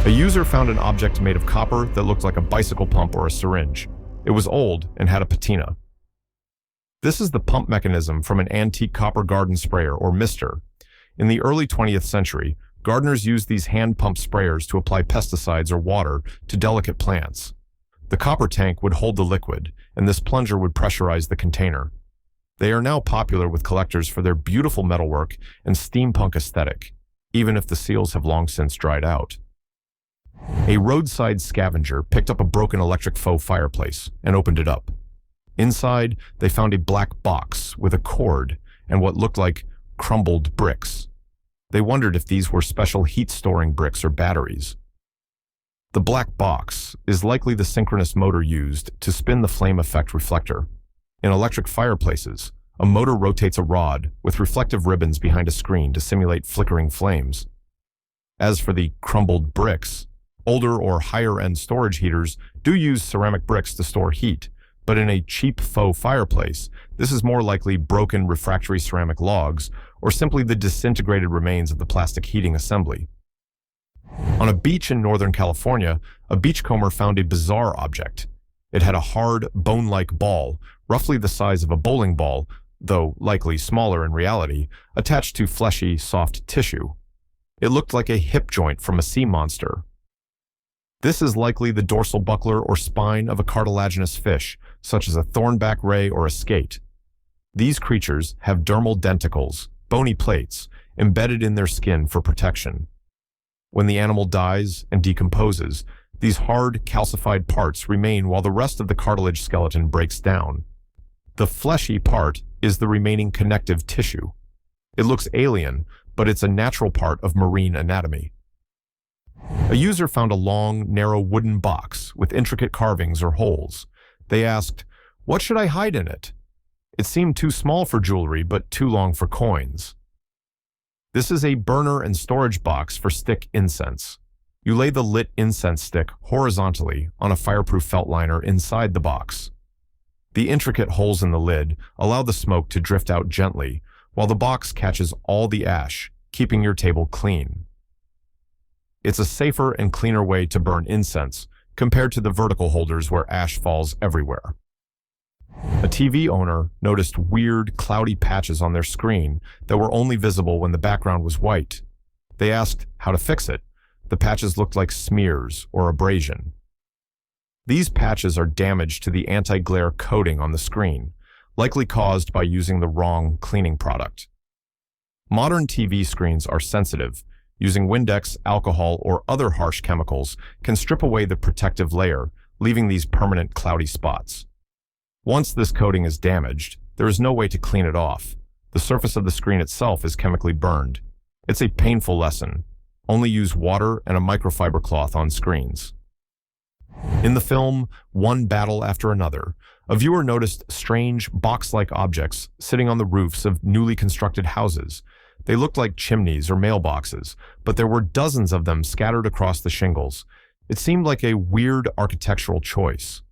A user found an object made of copper that looked like a bicycle pump or a syringe. It was old and had a patina. This is the pump mechanism from an antique copper garden sprayer or mister. In the early 20th century, gardeners used these hand pump sprayers to apply pesticides or water to delicate plants. The copper tank would hold the liquid, and this plunger would pressurize the container. They are now popular with collectors for their beautiful metalwork and steampunk aesthetic, even if the seals have long since dried out. A roadside scavenger picked up a broken electric faux fireplace and opened it up. Inside, they found a black box with a cord and what looked like crumbled bricks. They wondered if these were special heat-storing bricks or batteries. The black box is likely the synchronous motor used to spin the flame effect reflector. In electric fireplaces, a motor rotates a rod with reflective ribbons behind a screen to simulate flickering flames. As for the crumbled bricks, older or higher-end storage heaters do use ceramic bricks to store heat, but in a cheap faux fireplace, this is more likely broken refractory ceramic logs or simply the disintegrated remains of the plastic heating assembly. On a beach in Northern California, a beachcomber found a bizarre object. It had a hard, bone-like ball, roughly the size of a bowling ball, though likely smaller in reality, attached to fleshy, soft tissue. It looked like a hip joint from a sea monster. This is likely the dorsal buckler or spine of a cartilaginous fish, such as a thornback ray or a skate. These creatures have dermal denticles, bony plates, embedded in their skin for protection. When the animal dies and decomposes, these hard, calcified parts remain while the rest of the cartilage skeleton breaks down. The fleshy part is the remaining connective tissue. It looks alien, but it's a natural part of marine anatomy. A user found a long, narrow wooden box with intricate carvings or holes. They asked, "What should I hide in it?" It seemed too small for jewelry, but too long for coins. This is a burner and storage box for stick incense. You lay the lit incense stick horizontally on a fireproof felt liner inside the box. The intricate holes in the lid allow the smoke to drift out gently, while the box catches all the ash, keeping your table clean. It's a safer and cleaner way to burn incense compared to the vertical holders where ash falls everywhere. A TV owner noticed weird, cloudy patches on their screen that were only visible when the background was white. They asked how to fix it. The patches looked like smears or abrasion. These patches are damage to the anti-glare coating on the screen, likely caused by using the wrong cleaning product. Modern TV screens are sensitive. Using Windex, alcohol, or other harsh chemicals can strip away the protective layer, leaving these permanent cloudy spots. Once this coating is damaged, there is no way to clean it off. The surface of the screen itself is chemically burned. It's a painful lesson. Only use water and a microfiber cloth on screens. In the film One Battle After Another, a viewer noticed strange, box-like objects sitting on the roofs of newly constructed houses. They looked like chimneys or mailboxes, but there were dozens of them scattered across the shingles. It seemed like a weird architectural choice.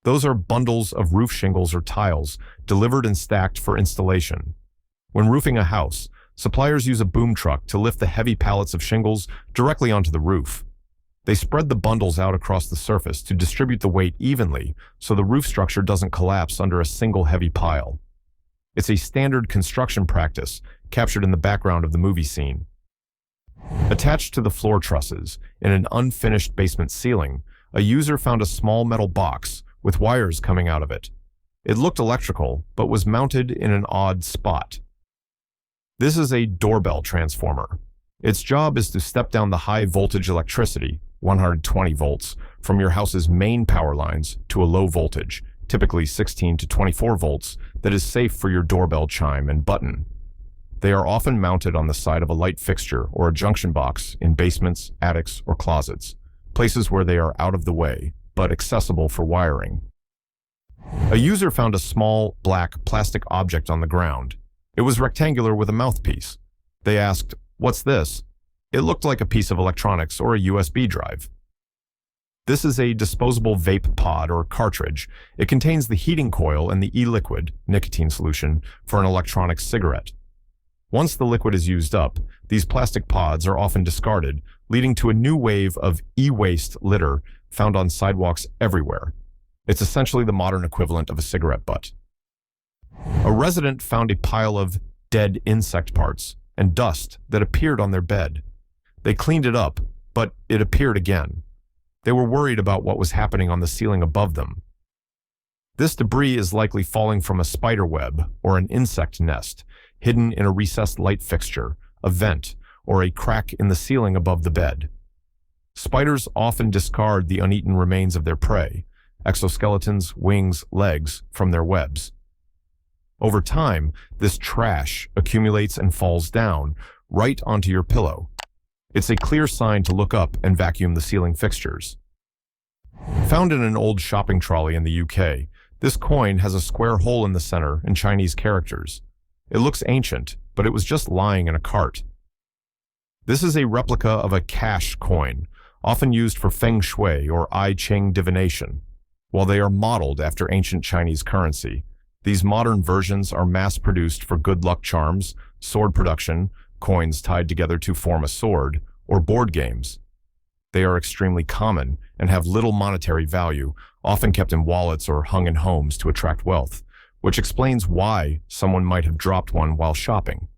Those are bundles of roof shingles or tiles, delivered and stacked for installation. When roofing a house, suppliers use a boom truck to lift the heavy pallets of shingles directly onto the roof. They spread the bundles out across the surface to distribute the weight evenly so the roof structure doesn't collapse under a single heavy pile. It's a standard construction practice captured in the background of the movie scene. Attached to the floor trusses, in an unfinished basement ceiling, a user found a small metal box with wires coming out of it. It looked electrical, but was mounted in an odd spot. This is a doorbell transformer. Its job is to step down the high voltage electricity, 120 volts, from your house's main power lines to a low voltage, typically 16 to 24 volts, that is safe for your doorbell chime and button. They are often mounted on the side of a light fixture or a junction box in basements, attics, or closets, places where they are out of the way, but accessible for wiring. A user found a small, black, plastic object on the ground. It was rectangular with a mouthpiece. They asked, "What's this?" It looked like a piece of electronics or a USB drive. This is a disposable vape pod or cartridge. It contains the heating coil and the e-liquid, nicotine solution, for an electronic cigarette. Once the liquid is used up, these plastic pods are often discarded, leading to a new wave of e-waste litter found on sidewalks everywhere. It's essentially the modern equivalent of a cigarette butt. A resident found a pile of dead insect parts and dust that appeared on their bed. They cleaned it up, but it appeared again. They were worried about what was happening on the ceiling above them. This debris is likely falling from a spider web or an insect nest, hidden in a recessed light fixture, a vent, or a crack in the ceiling above the bed. Spiders often discard the uneaten remains of their prey, exoskeletons, wings, legs, from their webs. Over time, this trash accumulates and falls down right onto your pillow. It's a clear sign to look up and vacuum the ceiling fixtures. Found in an old shopping trolley in the UK, this coin has a square hole in the center in Chinese characters. It looks ancient, but it was just lying in a cart. This is a replica of a cash coin, often used for feng shui or I Ching divination. While they are modeled after ancient Chinese currency, these modern versions are mass-produced for good luck charms, sword production, coins tied together to form a sword, or board games. They are extremely common and have little monetary value, often kept in wallets or hung in homes to attract wealth, which explains why someone might have dropped one while shopping.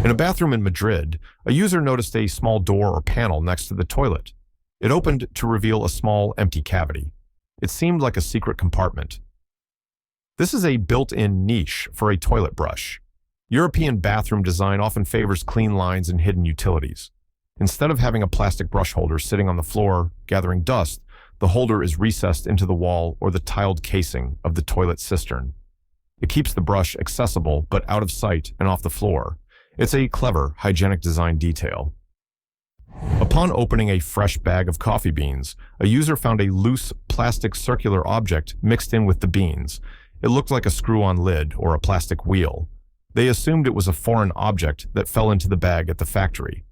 In a bathroom in Madrid, a user noticed a small door or panel next to the toilet. It opened to reveal a small, empty cavity. It seemed like a secret compartment. This is a built-in niche for a toilet brush. European bathroom design often favors clean lines and hidden utilities. Instead of having a plastic brush holder sitting on the floor, gathering dust, the holder is recessed into the wall or the tiled casing of the toilet cistern. It keeps the brush accessible but out of sight and off the floor. It's a clever, hygienic design detail. Upon opening a fresh bag of coffee beans, a user found a loose, plastic circular object mixed in with the beans. It looked like a screw-on lid or a plastic wheel. They assumed it was a foreign object that fell into the bag at the factory.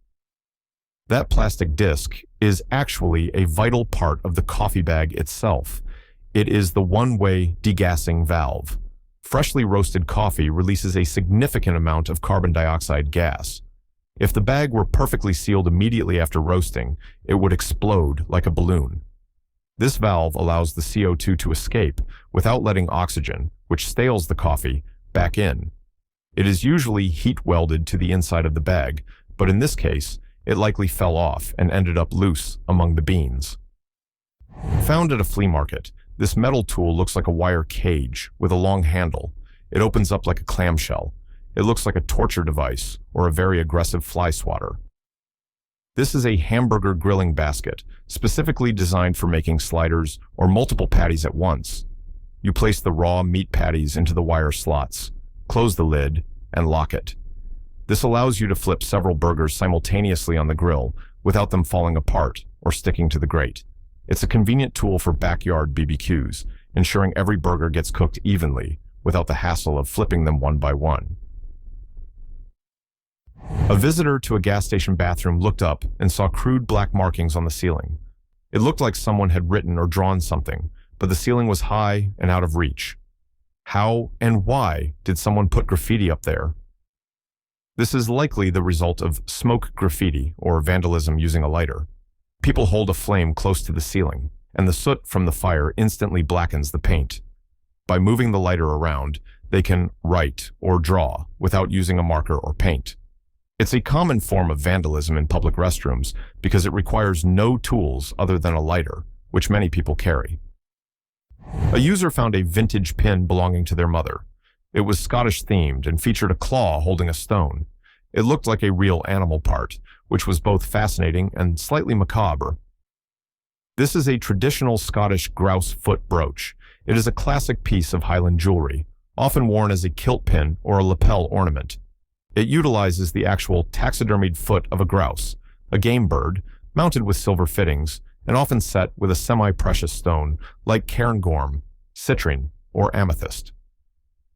That plastic disc is actually a vital part of the coffee bag itself. It is the one-way degassing valve. Freshly roasted coffee releases a significant amount of carbon dioxide gas. If the bag were perfectly sealed immediately after roasting, it would explode like a balloon. This valve allows the CO2 to escape without letting oxygen, which stales the coffee, back in. It is usually heat welded to the inside of the bag, but in this case, it likely fell off and ended up loose among the beans. Found at a flea market, this metal tool looks like a wire cage with a long handle. It opens up like a clamshell. It looks like a torture device or a very aggressive fly swatter. This is a hamburger grilling basket, specifically designed for making sliders or multiple patties at once. You place the raw meat patties into the wire slots, close the lid, and lock it. This allows you to flip several burgers simultaneously on the grill without them falling apart or sticking to the grate. It's a convenient tool for backyard BBQs, ensuring every burger gets cooked evenly without the hassle of flipping them one by one. A visitor to a gas station bathroom looked up and saw crude black markings on the ceiling. It looked like someone had written or drawn something, but the ceiling was high and out of reach. How and why did someone put graffiti up there? This is likely the result of smoke graffiti or vandalism using a lighter. People hold a flame close to the ceiling, and the soot from the fire instantly blackens the paint. By moving the lighter around, they can write or draw without using a marker or paint. It's a common form of vandalism in public restrooms because it requires no tools other than a lighter, which many people carry. A user found a vintage pin belonging to their mother. It was Scottish-themed and featured a claw holding a stone. It looked like a real animal part, which was both fascinating and slightly macabre. This is a traditional Scottish grouse foot brooch. It is a classic piece of Highland jewelry, often worn as a kilt pin or a lapel ornament. It utilizes the actual taxidermied foot of a grouse, a game bird, mounted with silver fittings, and often set with a semi-precious stone like cairngorm, citrine, or amethyst.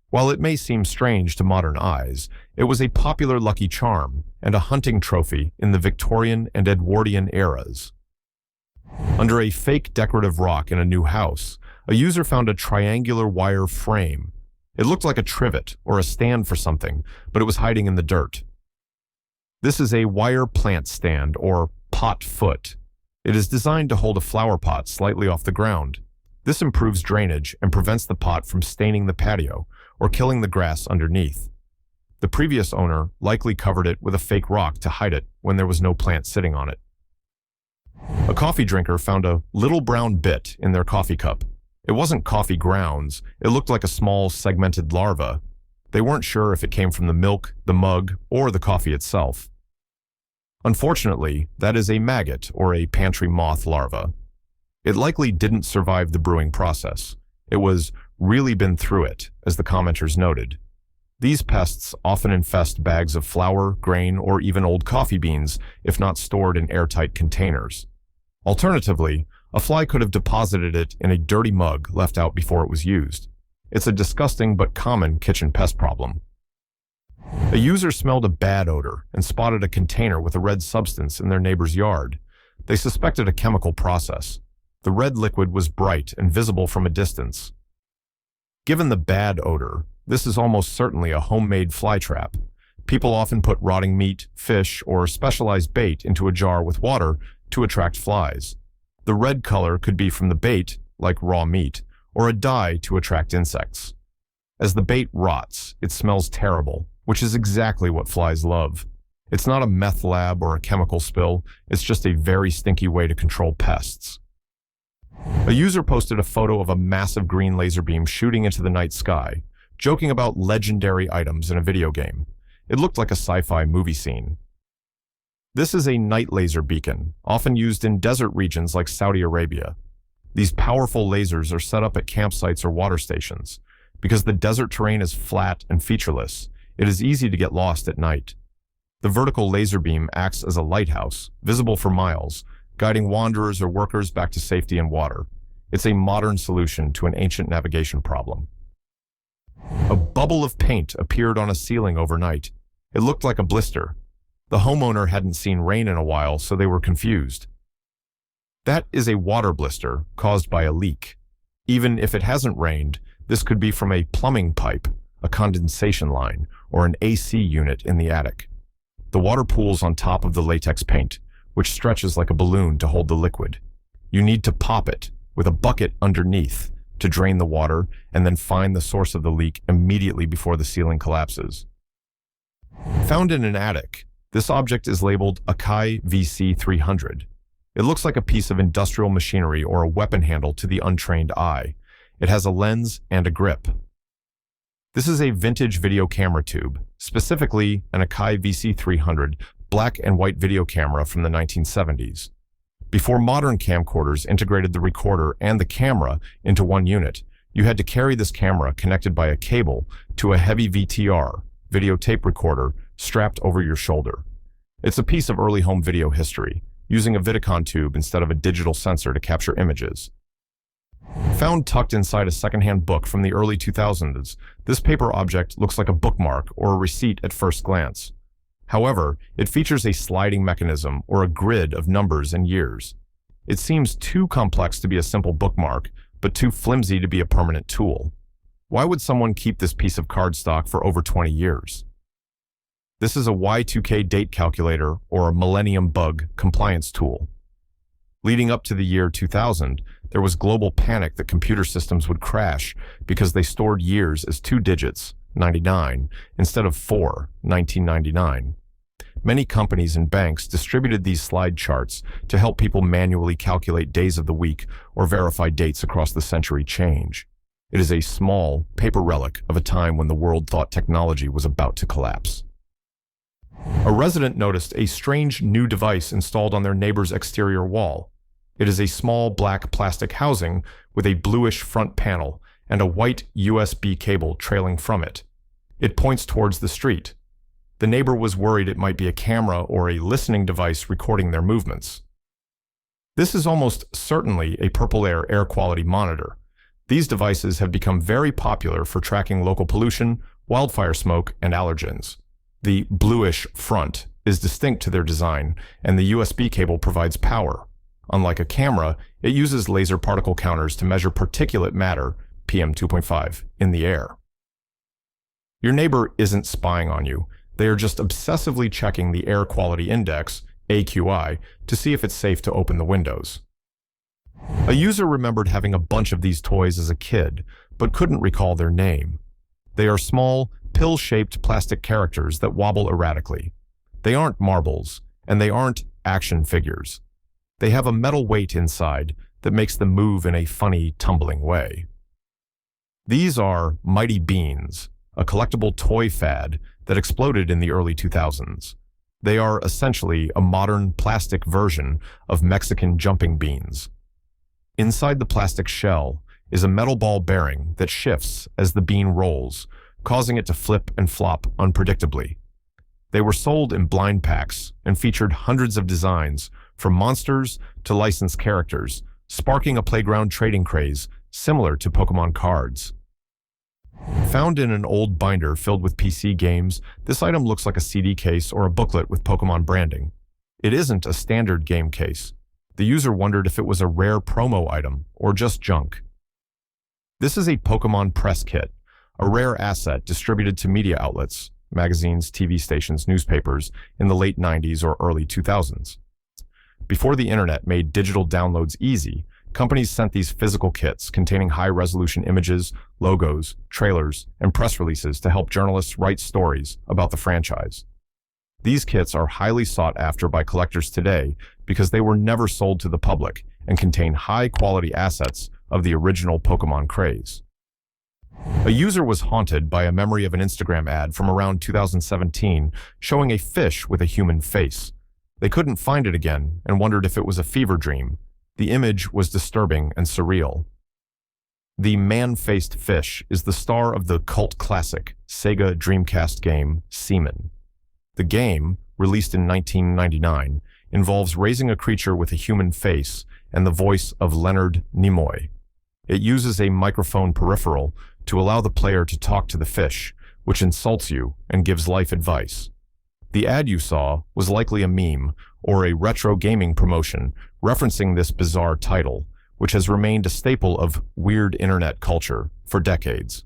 While it may seem strange to modern eyes, it was a popular lucky charm and a hunting trophy in the Victorian and Edwardian eras. Under a fake decorative rock in a new house, a user found a triangular wire frame. It looked like a trivet or a stand for something, but it was hiding in the dirt. This is a wire plant stand, or pot foot. It is designed to hold a flower pot slightly off the ground. This improves drainage and prevents the pot from staining the patio or killing the grass underneath. The previous owner likely covered it with a fake rock to hide it when there was no plant sitting on it. A coffee drinker found a little brown bit in their coffee cup. It wasn't coffee grounds. It looked like a small segmented larva. They weren't sure if it came from the milk, the mug, or the coffee itself. Unfortunately, that is a maggot, or a pantry moth larva. It likely didn't survive the brewing process. It was really been through it, as the commenters noted. These pests often infest bags of flour, grain, or even old coffee beans if not stored in airtight containers. Alternatively, a fly could have deposited it in a dirty mug left out before it was used. It's a disgusting but common kitchen pest problem. A user smelled a bad odor and spotted a container with a red substance in their neighbor's yard. They suspected a chemical process. The red liquid was bright and visible from a distance. Given the bad odor, this is almost certainly a homemade fly trap. People often put rotting meat, fish, or specialized bait into a jar with water to attract flies. The red color could be from the bait, like raw meat, or a dye to attract insects. As the bait rots, it smells terrible, which is exactly what flies love. It's not a meth lab or a chemical spill, it's just a very stinky way to control pests. A user posted a photo of a massive green laser beam shooting into the night sky, joking about legendary items in a video game. It looked like a sci-fi movie scene. This is a night laser beacon, often used in desert regions like Saudi Arabia. These powerful lasers are set up at campsites or water stations. Because the desert terrain is flat and featureless, it is easy to get lost at night. The vertical laser beam acts as a lighthouse, visible for miles, guiding wanderers or workers back to safety and water. It's a modern solution to an ancient navigation problem. A bubble of paint appeared on a ceiling overnight. It looked like a blister. The homeowner hadn't seen rain in a while, so they were confused. That is a water blister caused by a leak. Even if it hasn't rained, this could be from a plumbing pipe, a condensation line, or an AC unit in the attic. The water pools on top of the latex paint, which stretches like a balloon to hold the liquid. You need to pop it with a bucket underneath to drain the water and then find the source of the leak immediately before the ceiling collapses. Found in an attic, this object is labeled Akai VC300. It looks like a piece of industrial machinery or a weapon handle to the untrained eye. It has a lens and a grip. This is a vintage video camera tube, specifically an Akai VC300 black and white video camera from the 1970s. Before modern camcorders integrated the recorder and the camera into one unit, you had to carry this camera connected by a cable to a heavy VTR, videotape recorder, strapped over your shoulder. It's a piece of early home video history, using a Vidicon tube instead of a digital sensor to capture images. Found tucked inside a secondhand book from the early 2000s, this paper object looks like a bookmark or a receipt at first glance. However, it features a sliding mechanism or a grid of numbers and years. It seems too complex to be a simple bookmark, but too flimsy to be a permanent tool. Why would someone keep this piece of cardstock for over 20 years? This is a Y2K date calculator or a Millennium Bug compliance tool. Leading up to the year 2000, there was global panic that computer systems would crash because they stored years as 2 digits, 99, instead of 4, 1999. Many companies and banks distributed these slide charts to help people manually calculate days of the week or verify dates across the century change. It is a small paper relic of a time when the world thought technology was about to collapse. A resident noticed a strange new device installed on their neighbor's exterior wall. It is a small black plastic housing with a bluish front panel and a white USB cable trailing from it. It points towards the street. The neighbor was worried it might be a camera or a listening device recording their movements. This is almost certainly a Purple air quality monitor. These devices have become very popular for tracking local pollution, wildfire smoke, and allergens. The bluish front is distinct to their design, and the USB cable provides power. Unlike a camera, it uses laser particle counters to measure particulate matter, PM2.5, in the air. Your neighbor isn't spying on you. They are just obsessively checking the air quality index, AQI, to see if it's safe to open the windows. A user remembered having a bunch of these toys as a kid, but couldn't recall their name. They are small, pill-shaped plastic characters that wobble erratically. They aren't marbles, and they aren't action figures. They have a metal weight inside that makes them move in a funny, tumbling way. These are Mighty Beans, a collectible toy fad that exploded in the early 2000s. They are essentially a modern plastic version of Mexican jumping beans. Inside the plastic shell is a metal ball bearing that shifts as the bean rolls, causing it to flip and flop unpredictably. They were sold in blind packs and featured hundreds of designs, from monsters to licensed characters, sparking a playground trading craze similar to Pokemon cards. Found in an old binder filled with PC games, this item looks like a CD case or a booklet with Pokemon branding. It isn't a standard game case. The user wondered if it was a rare promo item or just junk. This is a Pokemon press kit, a rare asset distributed to media outlets, magazines, TV stations, newspapers, in the late 90s or early 2000s. Before the internet made digital downloads easy, companies sent these physical kits containing high-resolution images, logos, trailers, and press releases to help journalists write stories about the franchise. These kits are highly sought after by collectors today because they were never sold to the public and contain high-quality assets of the original Pokemon craze. A user was haunted by a memory of an Instagram ad from around 2017 showing a fish with a human face. They couldn't find it again and wondered if it was a fever dream. The image was disturbing and surreal. The man-faced fish is the star of the cult classic Sega Dreamcast game Seaman. The game, released in 1999, involves raising a creature with a human face and the voice of Leonard Nimoy. It uses a microphone peripheral to allow the player to talk to the fish, which insults you and gives life advice. The ad you saw was likely a meme or a retro gaming promotion referencing this bizarre title, which has remained a staple of weird internet culture for decades.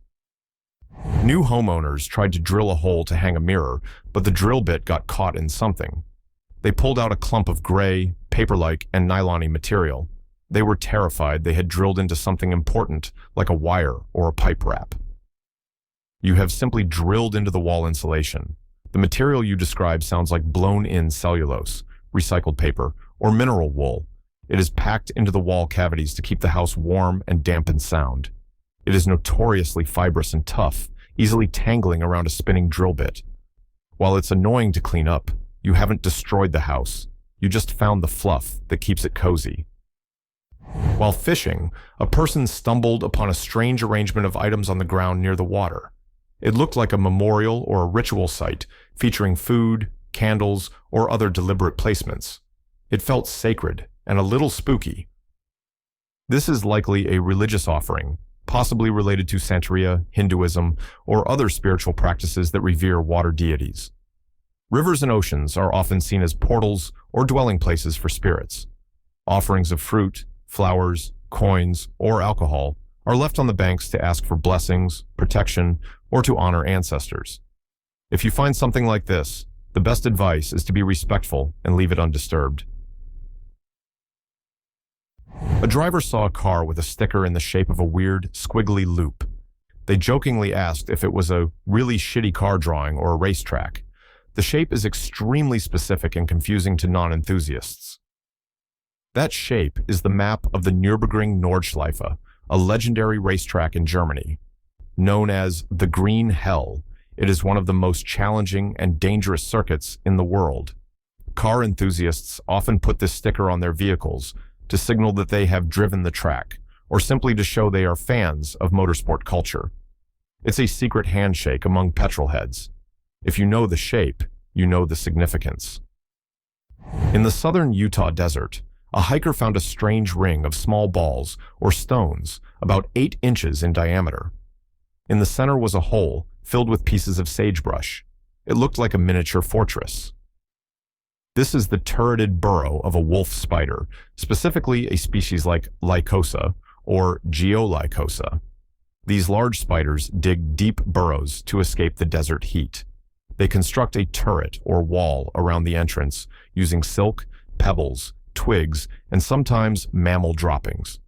New homeowners tried to drill a hole to hang a mirror, but the drill bit got caught in something. They pulled out a clump of gray, paper-like, and nylon-y material. They were terrified they had drilled into something important, like a wire or a pipe wrap. You have simply drilled into the wall insulation. The material you describe sounds like blown-in cellulose, recycled paper, or mineral wool. It is packed into the wall cavities to keep the house warm and dampen sound. It is notoriously fibrous and tough, easily tangling around a spinning drill bit. While it's annoying to clean up, you haven't destroyed the house. You just found the fluff that keeps it cozy. While fishing, a person stumbled upon a strange arrangement of items on the ground near the water. It looked like a memorial or a ritual site featuring food, candles, or other deliberate placements. It felt sacred and a little spooky. This is likely a religious offering, possibly related to Santeria, Hinduism, or other spiritual practices that revere water deities. Rivers and oceans are often seen as portals or dwelling places for spirits. Offerings of fruit, flowers, coins, or alcohol are left on the banks to ask for blessings, protection, or to honor ancestors. If you find something like this, the best advice is to be respectful and leave it undisturbed. A driver saw a car with a sticker in the shape of a weird, squiggly loop. They jokingly asked if it was a really shitty car drawing or a racetrack. The shape is extremely specific and confusing to non-enthusiasts. That shape is the map of the Nürburgring Nordschleife, a legendary racetrack in Germany. Known as the Green Hell, it is one of the most challenging and dangerous circuits in the world. Car enthusiasts often put this sticker on their vehicles to signal that they have driven the track, or simply to show they are fans of motorsport culture. It's a secret handshake among petrol heads. If you know the shape, you know the significance. In the southern Utah desert, a hiker found a strange ring of small balls or stones about 8 inches in diameter. In the center was a hole filled with pieces of sagebrush. It looked like a miniature fortress. This is the turreted burrow of a wolf spider, specifically a species like Lycosa or Geolycosa. These large spiders dig deep burrows to escape the desert heat. They construct a turret or wall around the entrance using silk, pebbles, twigs, and sometimes mammal droppings.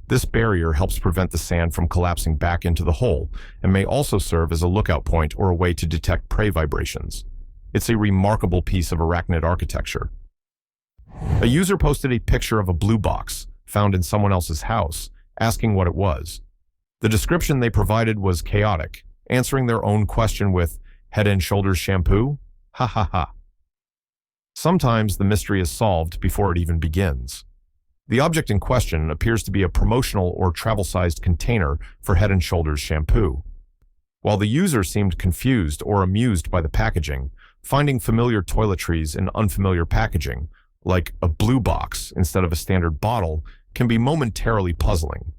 This barrier helps prevent the sand from collapsing back into the hole and may also serve as a lookout point or a way to detect prey vibrations. It's a remarkable piece of arachnid architecture. A user posted a picture of a blue box found in someone else's house, asking what it was. The description they provided was chaotic, answering their own question with, "Head and Shoulders shampoo? Ha ha ha." Sometimes the mystery is solved before it even begins. The object in question appears to be a promotional or travel-sized container for Head and Shoulders shampoo. While the user seemed confused or amused by the packaging, finding familiar toiletries in unfamiliar packaging, like a blue box instead of a standard bottle, can be momentarily puzzling.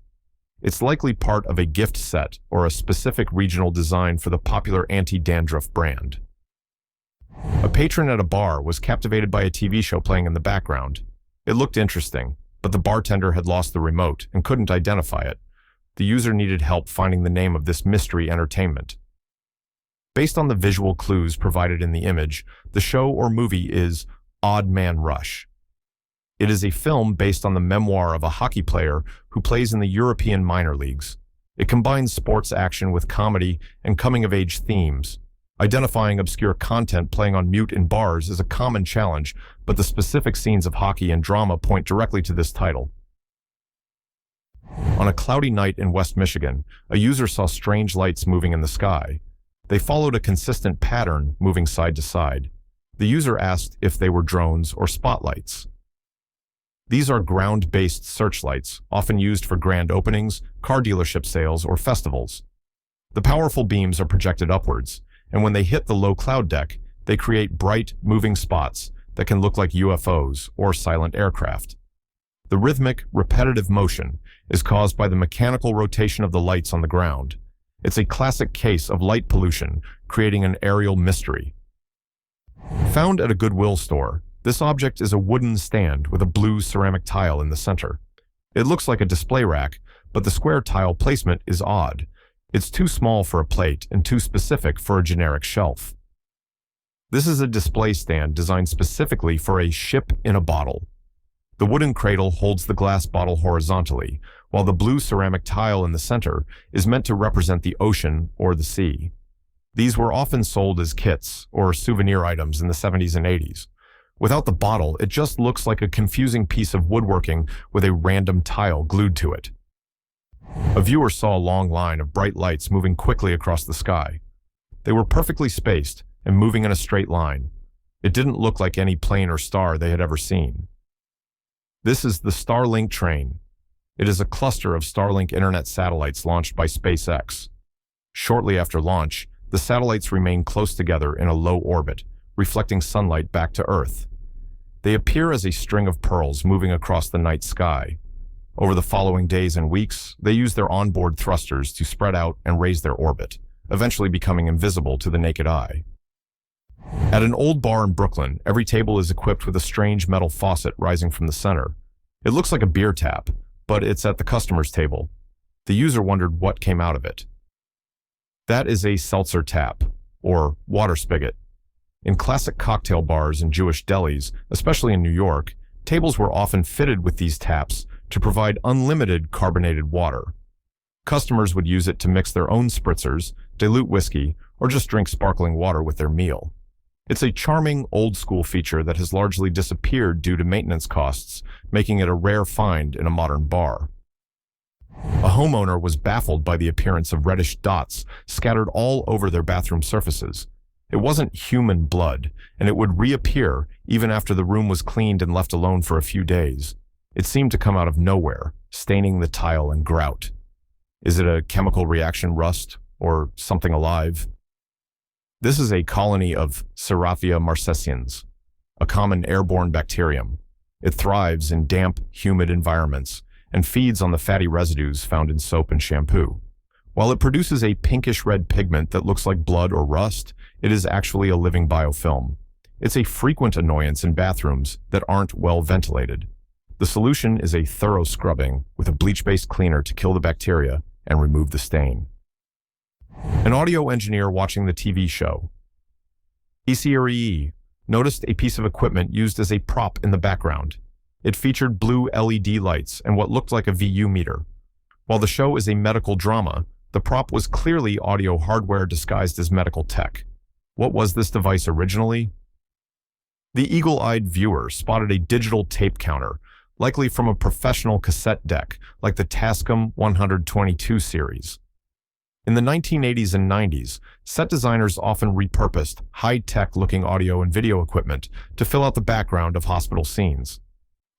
It's likely part of a gift set or a specific regional design for the popular anti-dandruff brand. A patron at a bar was captivated by a TV show playing in the background. It looked interesting, but the bartender had lost the remote and couldn't identify it. The user needed help finding the name of this mystery entertainment. Based on the visual clues provided in the image, the show or movie is Odd Man Rush. It is a film based on the memoir of a hockey player who plays in the European minor leagues. It combines sports action with comedy and coming-of-age themes. Identifying obscure content playing on mute in bars is a common challenge, but the specific scenes of hockey and drama point directly to this title. On a cloudy night in West Michigan, a user saw strange lights moving in the sky. They followed a consistent pattern, moving side to side. The user asked if they were drones or spotlights. These are ground-based searchlights, often used for grand openings, car dealership sales, or festivals. The powerful beams are projected upwards, and when they hit the low cloud deck, they create bright, moving spots that can look like UFOs or silent aircraft. The rhythmic, repetitive motion is caused by the mechanical rotation of the lights on the ground. It's a classic case of light pollution, creating an aerial mystery. Found at a Goodwill store, this object is a wooden stand with a blue ceramic tile in the center. It looks like a display rack, but the square tile placement is odd. It's too small for a plate and too specific for a generic shelf. This is a display stand designed specifically for a ship in a bottle. The wooden cradle holds the glass bottle horizontally, while the blue ceramic tile in the center is meant to represent the ocean or the sea. These were often sold as kits or souvenir items in the 70s and 80s. Without the bottle, it just looks like a confusing piece of woodworking with a random tile glued to it. A viewer saw a long line of bright lights moving quickly across the sky. They were perfectly spaced and moving in a straight line. It didn't look like any plane or star they had ever seen. This is the Starlink train. It is a cluster of Starlink internet satellites launched by SpaceX. Shortly after launch, the satellites remain close together in a low orbit, reflecting sunlight back to Earth. They appear as a string of pearls moving across the night sky. Over the following days and weeks, they use their onboard thrusters to spread out and raise their orbit, eventually becoming invisible to the naked eye. At an old bar in Brooklyn, every table is equipped with a strange metal faucet rising from the center. It looks like a beer tap, but it's at the customer's table. The user wondered what came out of it. That is a seltzer tap, or water spigot. In classic cocktail bars and Jewish delis, especially in New York, tables were often fitted with these taps to provide unlimited carbonated water. Customers would use it to mix their own spritzers, dilute whiskey, or just drink sparkling water with their meal. It's a charming, old-school feature that has largely disappeared due to maintenance costs, making it a rare find in a modern bar. A homeowner was baffled by the appearance of reddish dots scattered all over their bathroom surfaces. It wasn't human blood, and it would reappear even after the room was cleaned and left alone for a few days. It seemed to come out of nowhere, staining the tile and grout. Is it a chemical reaction rust, or something alive? This is a colony of Serratia marcescens, a common airborne bacterium. It thrives in damp, humid environments and feeds on the fatty residues found in soap and shampoo. While it produces a pinkish-red pigment that looks like blood or rust, it is actually a living biofilm. It's a frequent annoyance in bathrooms that aren't well ventilated. The solution is a thorough scrubbing with a bleach-based cleaner to kill the bacteria and remove the stain. An audio engineer watching the TV show. Syringe noticed a piece of equipment used as a prop in the background. It featured blue LED lights and what looked like a VU meter. While the show is a medical drama, the prop was clearly audio hardware disguised as medical tech. What was this device originally? The eagle-eyed viewer spotted a digital tape counter, likely from a professional cassette deck like the Tascam 122 series. In the 1980s and 90s, set designers often repurposed high-tech-looking audio and video equipment to fill out the background of hospital scenes.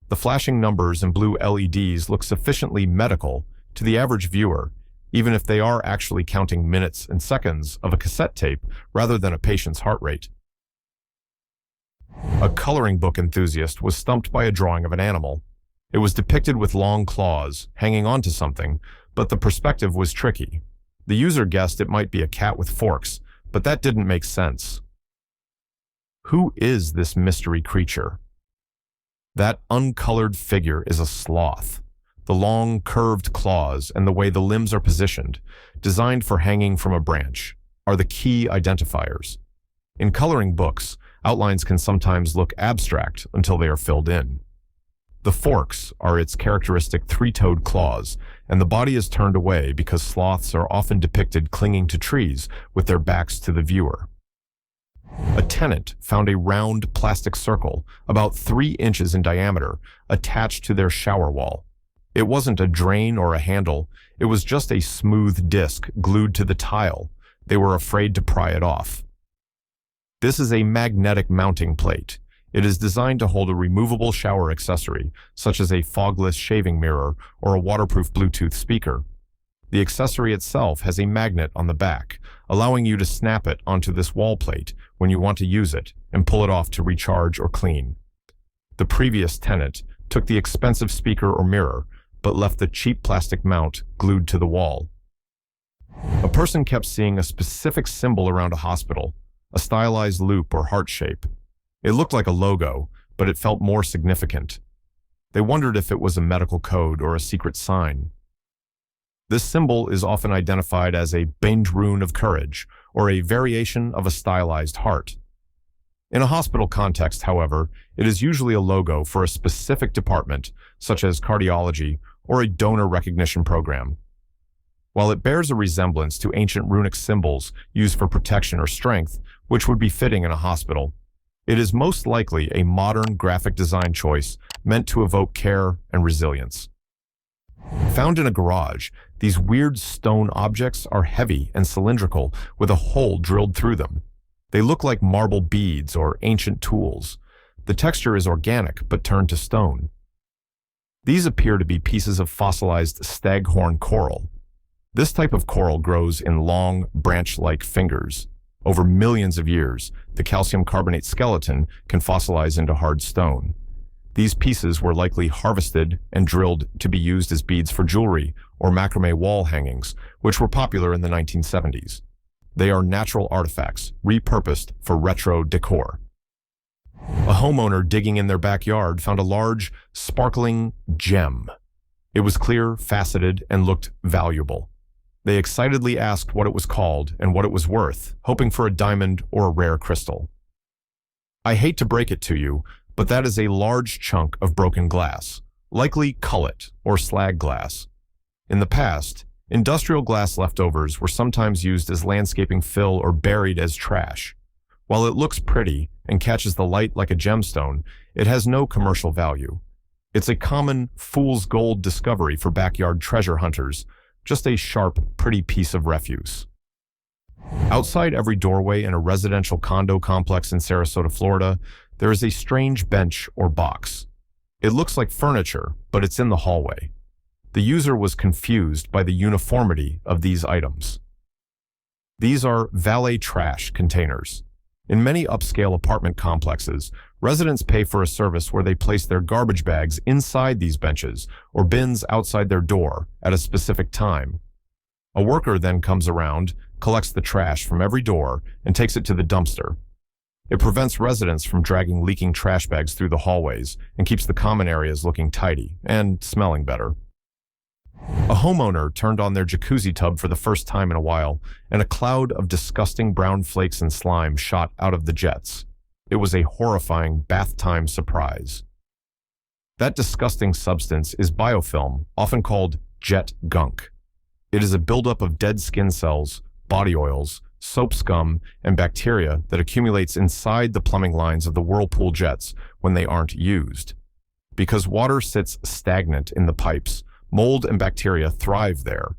The flashing numbers and blue LEDs look sufficiently medical to the average viewer, even if they are actually counting minutes and seconds of a cassette tape rather than a patient's heart rate. A coloring book enthusiast was stumped by a drawing of an animal. It was depicted with long claws, hanging onto something, but the perspective was tricky. The user guessed it might be a cat with forks, but that didn't make sense. Who is this mystery creature? That uncolored figure is a sloth. The long, curved claws and the way the limbs are positioned, designed for hanging from a branch, are the key identifiers. In coloring books, outlines can sometimes look abstract until they are filled in. The forks are its characteristic three-toed claws, and the body is turned away because sloths are often depicted clinging to trees with their backs to the viewer. A tenant found a round plastic circle, about 3 inches in diameter, attached to their shower wall. It wasn't a drain or a handle, it was just a smooth disc glued to the tile. They were afraid to pry it off. This is a magnetic mounting plate. It is designed to hold a removable shower accessory, such as a fogless shaving mirror or a waterproof Bluetooth speaker. The accessory itself has a magnet on the back, allowing you to snap it onto this wall plate when you want to use it and pull it off to recharge or clean. The previous tenant took the expensive speaker or mirror, but left the cheap plastic mount glued to the wall. A person kept seeing a specific symbol around a hospital, a stylized loop or heart shape. It looked like a logo, but it felt more significant. They wondered if it was a medical code or a secret sign. This symbol is often identified as a bend rune of courage, or a variation of a stylized heart. In a hospital context, however, it is usually a logo for a specific department, such as cardiology or a donor recognition program. While it bears a resemblance to ancient runic symbols used for protection or strength, which would be fitting in a hospital, it is most likely a modern graphic design choice meant to evoke care and resilience. Found in a garage, these weird stone objects are heavy and cylindrical with a hole drilled through them. They look like marble beads or ancient tools. The texture is organic but turned to stone. These appear to be pieces of fossilized staghorn coral. This type of coral grows in long, branch-like fingers. Over millions of years, the calcium carbonate skeleton can fossilize into hard stone. These pieces were likely harvested and drilled to be used as beads for jewelry or macrame wall hangings, which were popular in the 1970s. They are natural artifacts, repurposed for retro decor. A homeowner digging in their backyard found a large, sparkling gem. It was clear, faceted, and looked valuable. They excitedly asked what it was called and what it was worth, hoping for a diamond or a rare crystal. I hate to break it to you, but that is a large chunk of broken glass, likely cullet or slag glass. In the past, industrial glass leftovers were sometimes used as landscaping fill or buried as trash. While it looks pretty and catches the light like a gemstone, it has no commercial value. It's a common fool's gold discovery for backyard treasure hunters, just a sharp, pretty piece of refuse. Outside every doorway in a residential condo complex in Sarasota, Florida, there is a strange bench or box. It looks like furniture, but it's in the hallway. The user was confused by the uniformity of these items. These are valet trash containers. In many upscale apartment complexes, residents pay for a service where they place their garbage bags inside these benches or bins outside their door at a specific time. A worker then comes around, collects the trash from every door, and takes it to the dumpster. It prevents residents from dragging leaking trash bags through the hallways and keeps the common areas looking tidy and smelling better. A homeowner turned on their jacuzzi tub for the first time in a while, and a cloud of disgusting brown flakes and slime shot out of the jets. It was a horrifying bath time surprise. That disgusting substance is biofilm, often called jet gunk. It is a buildup of dead skin cells, body oils, soap scum, and bacteria that accumulates inside the plumbing lines of the whirlpool jets when they aren't used. Because water sits stagnant in the pipes, mold and bacteria thrive there.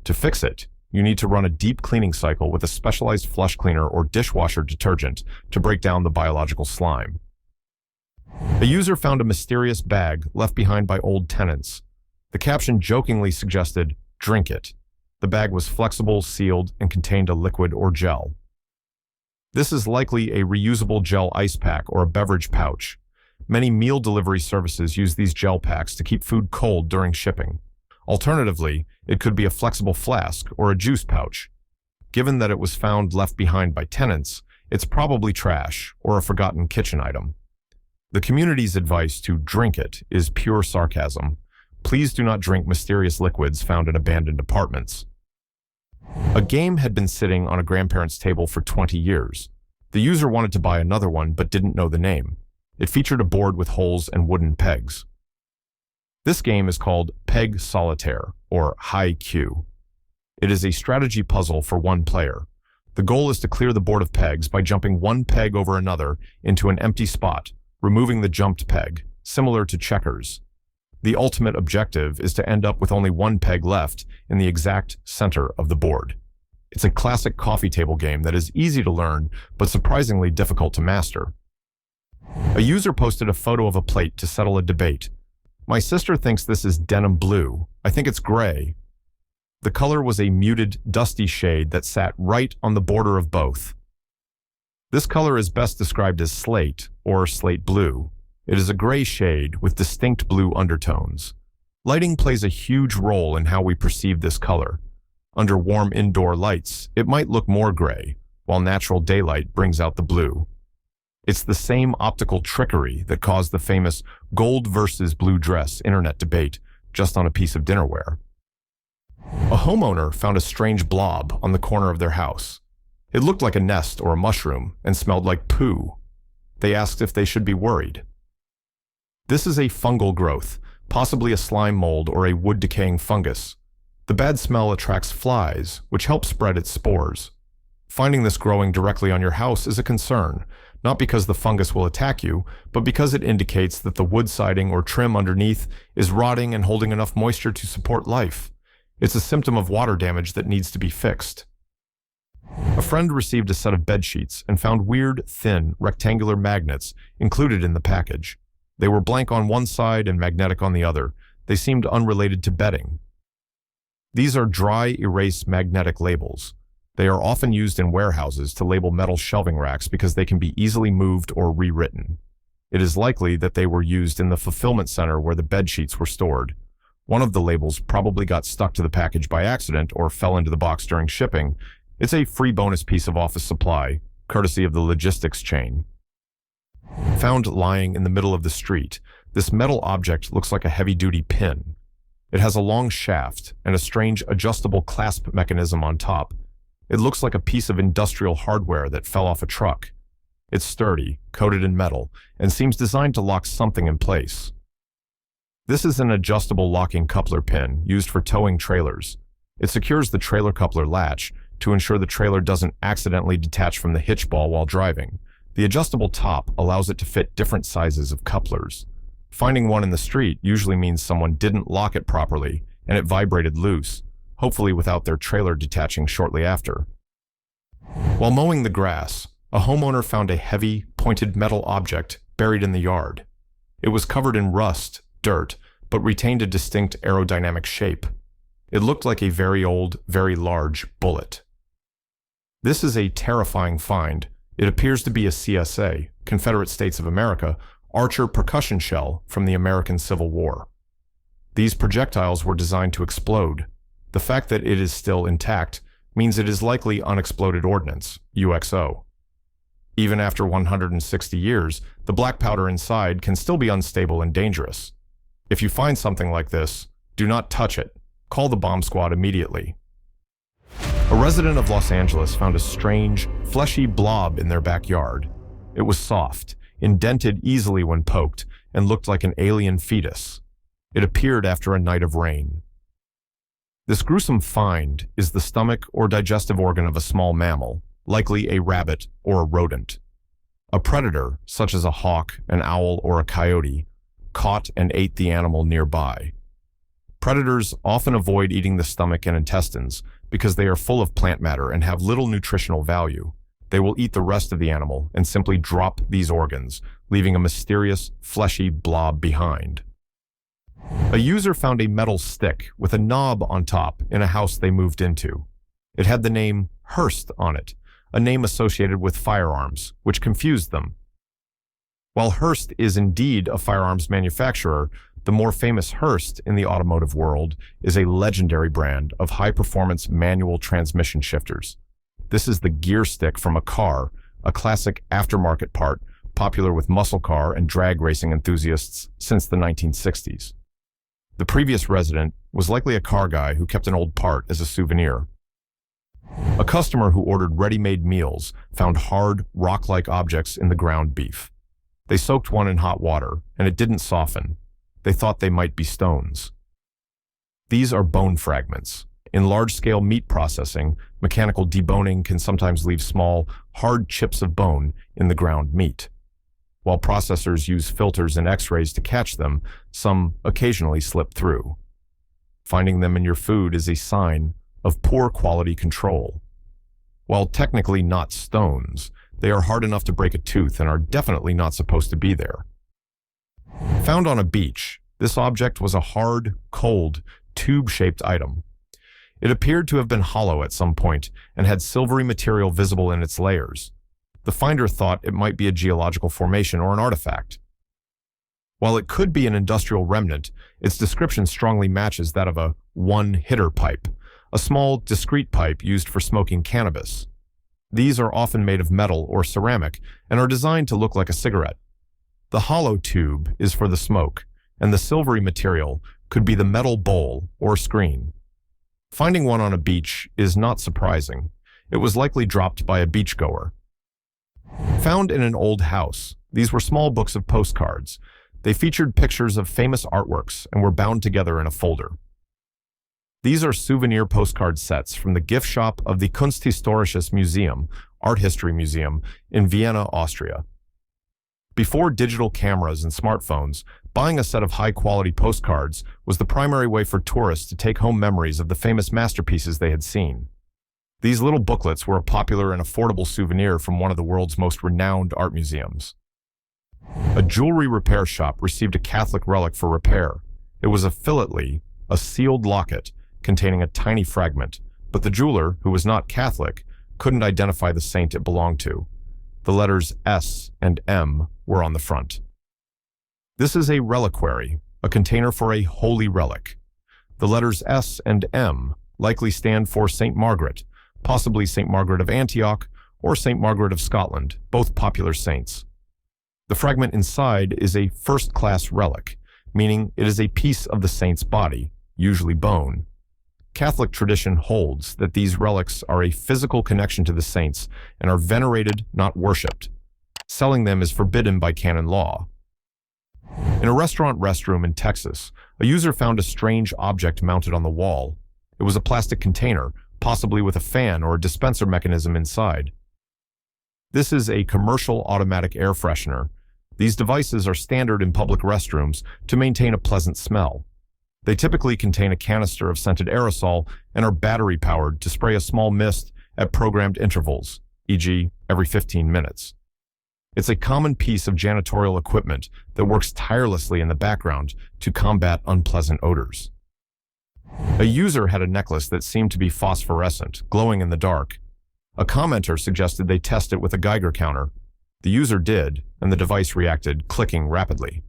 To fix it, you need to run a deep cleaning cycle with a specialized flush cleaner or dishwasher detergent to break down the biological slime. A user found a mysterious bag left behind by old tenants. The caption jokingly suggested, "Drink it." The bag was flexible, sealed, and contained a liquid or gel. This is likely a reusable gel ice pack or a beverage pouch. Many meal delivery services use these gel packs to keep food cold during shipping. Alternatively, it could be a flexible flask or a juice pouch. Given that it was found left behind by tenants, it's probably trash or a forgotten kitchen item. The community's advice to drink it is pure sarcasm. Please do not drink mysterious liquids found in abandoned apartments. A game had been sitting on a grandparent's table for 20 years. The user wanted to buy another one but didn't know the name. It featured a board with holes and wooden pegs. This game is called Peg Solitaire, or High Q. It is a strategy puzzle for one player. The goal is to clear the board of pegs by jumping one peg over another into an empty spot, removing the jumped peg, similar to checkers. The ultimate objective is to end up with only one peg left in the exact center of the board. It's a classic coffee table game that is easy to learn, but surprisingly difficult to master. A user posted a photo of a plate to settle a debate. "My sister thinks this is denim blue. I think it's gray." The color was a muted, dusty shade that sat right on the border of both. This color is best described as slate or slate blue. It is a gray shade with distinct blue undertones. Lighting plays a huge role in how we perceive this color. Under warm indoor lights, it might look more gray, while natural daylight brings out the blue. It's the same optical trickery that caused the famous gold versus blue dress internet debate just on a piece of dinnerware. A homeowner found a strange blob on the corner of their house. It looked like a nest or a mushroom and smelled like poo. They asked if they should be worried. This is a fungal growth, possibly a slime mold or a wood-decaying fungus. The bad smell attracts flies, which help spread its spores. Finding this growing directly on your house is a concern, not because the fungus will attack you, but because it indicates that the wood siding or trim underneath is rotting and holding enough moisture to support life. It's a symptom of water damage that needs to be fixed. A friend received a set of bed sheets and found weird, thin, rectangular magnets included in the package. They were blank on one side and magnetic on the other. They seemed unrelated to bedding. These are dry erase magnetic labels. They are often used in warehouses to label metal shelving racks because they can be easily moved or rewritten. It is likely that they were used in the fulfillment center where the bed sheets were stored. One of the labels probably got stuck to the package by accident or fell into the box during shipping. It's a free bonus piece of office supply, courtesy of the logistics chain. Found lying in the middle of the street, this metal object looks like a heavy-duty pin. It has a long shaft and a strange adjustable clasp mechanism on top. It looks like a piece of industrial hardware that fell off a truck. It's sturdy, coated in metal, and seems designed to lock something in place. This is an adjustable locking coupler pin used for towing trailers. It secures the trailer coupler latch to ensure the trailer doesn't accidentally detach from the hitch ball while driving. The adjustable top allows it to fit different sizes of couplers. Finding one in the street usually means someone didn't lock it properly and it vibrated loose, hopefully without their trailer detaching shortly after. While mowing the grass, a homeowner found a heavy, pointed metal object buried in the yard. It was covered in rust, dirt, but retained a distinct aerodynamic shape. It looked like a very old, very large bullet. This is a terrifying find. It appears to be a CSA, Confederate States of America, Archer percussion shell from the American Civil War. These projectiles were designed to explode. The fact that it is still intact means it is likely unexploded ordnance, UXO. Even after 160 years, the black powder inside can still be unstable and dangerous. If you find something like this, do not touch it. Call the bomb squad immediately. A resident of Los Angeles found a strange, fleshy blob in their backyard. It was soft, indented easily when poked, and looked like an alien fetus. It appeared after a night of rain. This gruesome find is the stomach or digestive organ of a small mammal, likely a rabbit or a rodent. A predator, such as a hawk, an owl, or a coyote, caught and ate the animal nearby. Predators often avoid eating the stomach and intestines because they are full of plant matter and have little nutritional value. They will eat the rest of the animal and simply drop these organs, leaving a mysterious, fleshy blob behind. A user found a metal stick with a knob on top in a house they moved into. It had the name Hearst on it, a name associated with firearms, which confused them. While Hearst is indeed a firearms manufacturer, the more famous Hearst in the automotive world is a legendary brand of high-performance manual transmission shifters. This is the gear stick from a car, a classic aftermarket part popular with muscle car and drag racing enthusiasts since the 1960s. The previous resident was likely a car guy who kept an old part as a souvenir. A customer who ordered ready-made meals found hard, rock-like objects in the ground beef. They soaked one in hot water, and it didn't soften. They thought they might be stones. These are bone fragments. In large-scale meat processing, mechanical deboning can sometimes leave small, hard chips of bone in the ground meat. While processors use filters and x-rays to catch them, some occasionally slip through. Finding them in your food is a sign of poor quality control. While technically not stones, they are hard enough to break a tooth and are definitely not supposed to be there. Found on a beach, this object was a hard, cold, tube-shaped item. It appeared to have been hollow at some point and had silvery material visible in its layers. The finder thought it might be a geological formation or an artifact. While it could be an industrial remnant, its description strongly matches that of a one-hitter pipe, a small, discrete pipe used for smoking cannabis. These are often made of metal or ceramic and are designed to look like a cigarette. The hollow tube is for the smoke, and the silvery material could be the metal bowl or screen. Finding one on a beach is not surprising. It was likely dropped by a beachgoer. Found in an old house, these were small books of postcards. They featured pictures of famous artworks and were bound together in a folder. These are souvenir postcard sets from the gift shop of the Kunsthistorisches Museum, Art History Museum, in Vienna, Austria. Before digital cameras and smartphones, buying a set of high-quality postcards was the primary way for tourists to take home memories of the famous masterpieces they had seen. These little booklets were a popular and affordable souvenir from one of the world's most renowned art museums. A jewelry repair shop received a Catholic relic for repair. It was a philately, a sealed locket containing a tiny fragment, but the jeweler, who was not Catholic, couldn't identify the saint it belonged to. The letters S and M were on the front. This is a reliquary, a container for a holy relic. The letters S and M likely stand for St. Margaret, possibly St. Margaret of Antioch or St. Margaret of Scotland, both popular saints. The fragment inside is a first-class relic, meaning it is a piece of the saint's body, usually bone. Catholic tradition holds that these relics are a physical connection to the saints and are venerated, not worshipped. Selling them is forbidden by canon law. In a restaurant restroom in Texas, a user found a strange object mounted on the wall. It was a plastic container, possibly with a fan or a dispenser mechanism inside. This is a commercial automatic air freshener. These devices are standard in public restrooms to maintain a pleasant smell. They typically contain a canister of scented aerosol and are battery-powered to spray a small mist at programmed intervals, e.g., every 15 minutes. It's a common piece of janitorial equipment that works tirelessly in the background to combat unpleasant odors. A user had a necklace that seemed to be phosphorescent, glowing in the dark. A commenter suggested they test it with a Geiger counter. The user did, and the device reacted, clicking rapidly.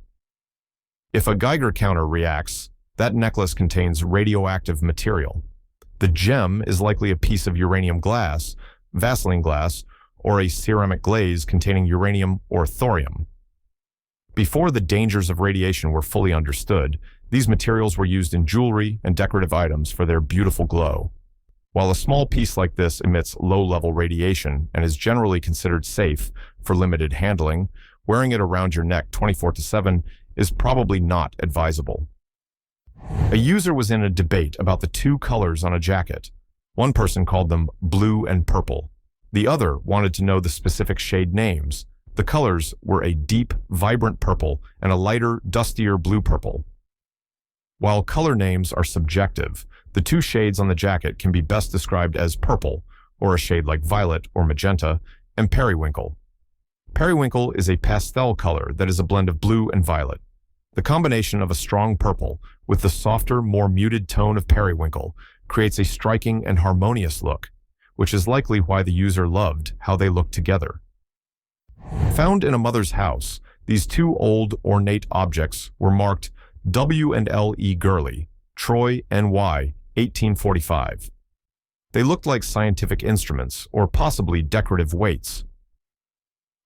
If a Geiger counter reacts, that necklace contains radioactive material. The gem is likely a piece of uranium glass, Vaseline glass, or a ceramic glaze containing uranium or thorium. Before the dangers of radiation were fully understood, These materials were used in jewelry and decorative items for their beautiful glow. While a small piece like this emits low-level radiation and is generally considered safe for limited handling, wearing it around your neck 24/7 is probably not advisable. A user was in a debate about the two colors on a jacket. One person called them blue and purple. The other wanted to know the specific shade names. The colors were a deep, vibrant purple and a lighter, dustier blue-purple. While color names are subjective, the two shades on the jacket can be best described as purple, or a shade like violet or magenta, and periwinkle. Periwinkle is a pastel color that is a blend of blue and violet. The combination of a strong purple with the softer, more muted tone of periwinkle creates a striking and harmonious look, which is likely why the user loved how they looked together. Found in a mother's house, these two old, ornate objects were marked W&L.E. Gurley, Troy, NY, 1845. They looked like scientific instruments, or possibly decorative weights.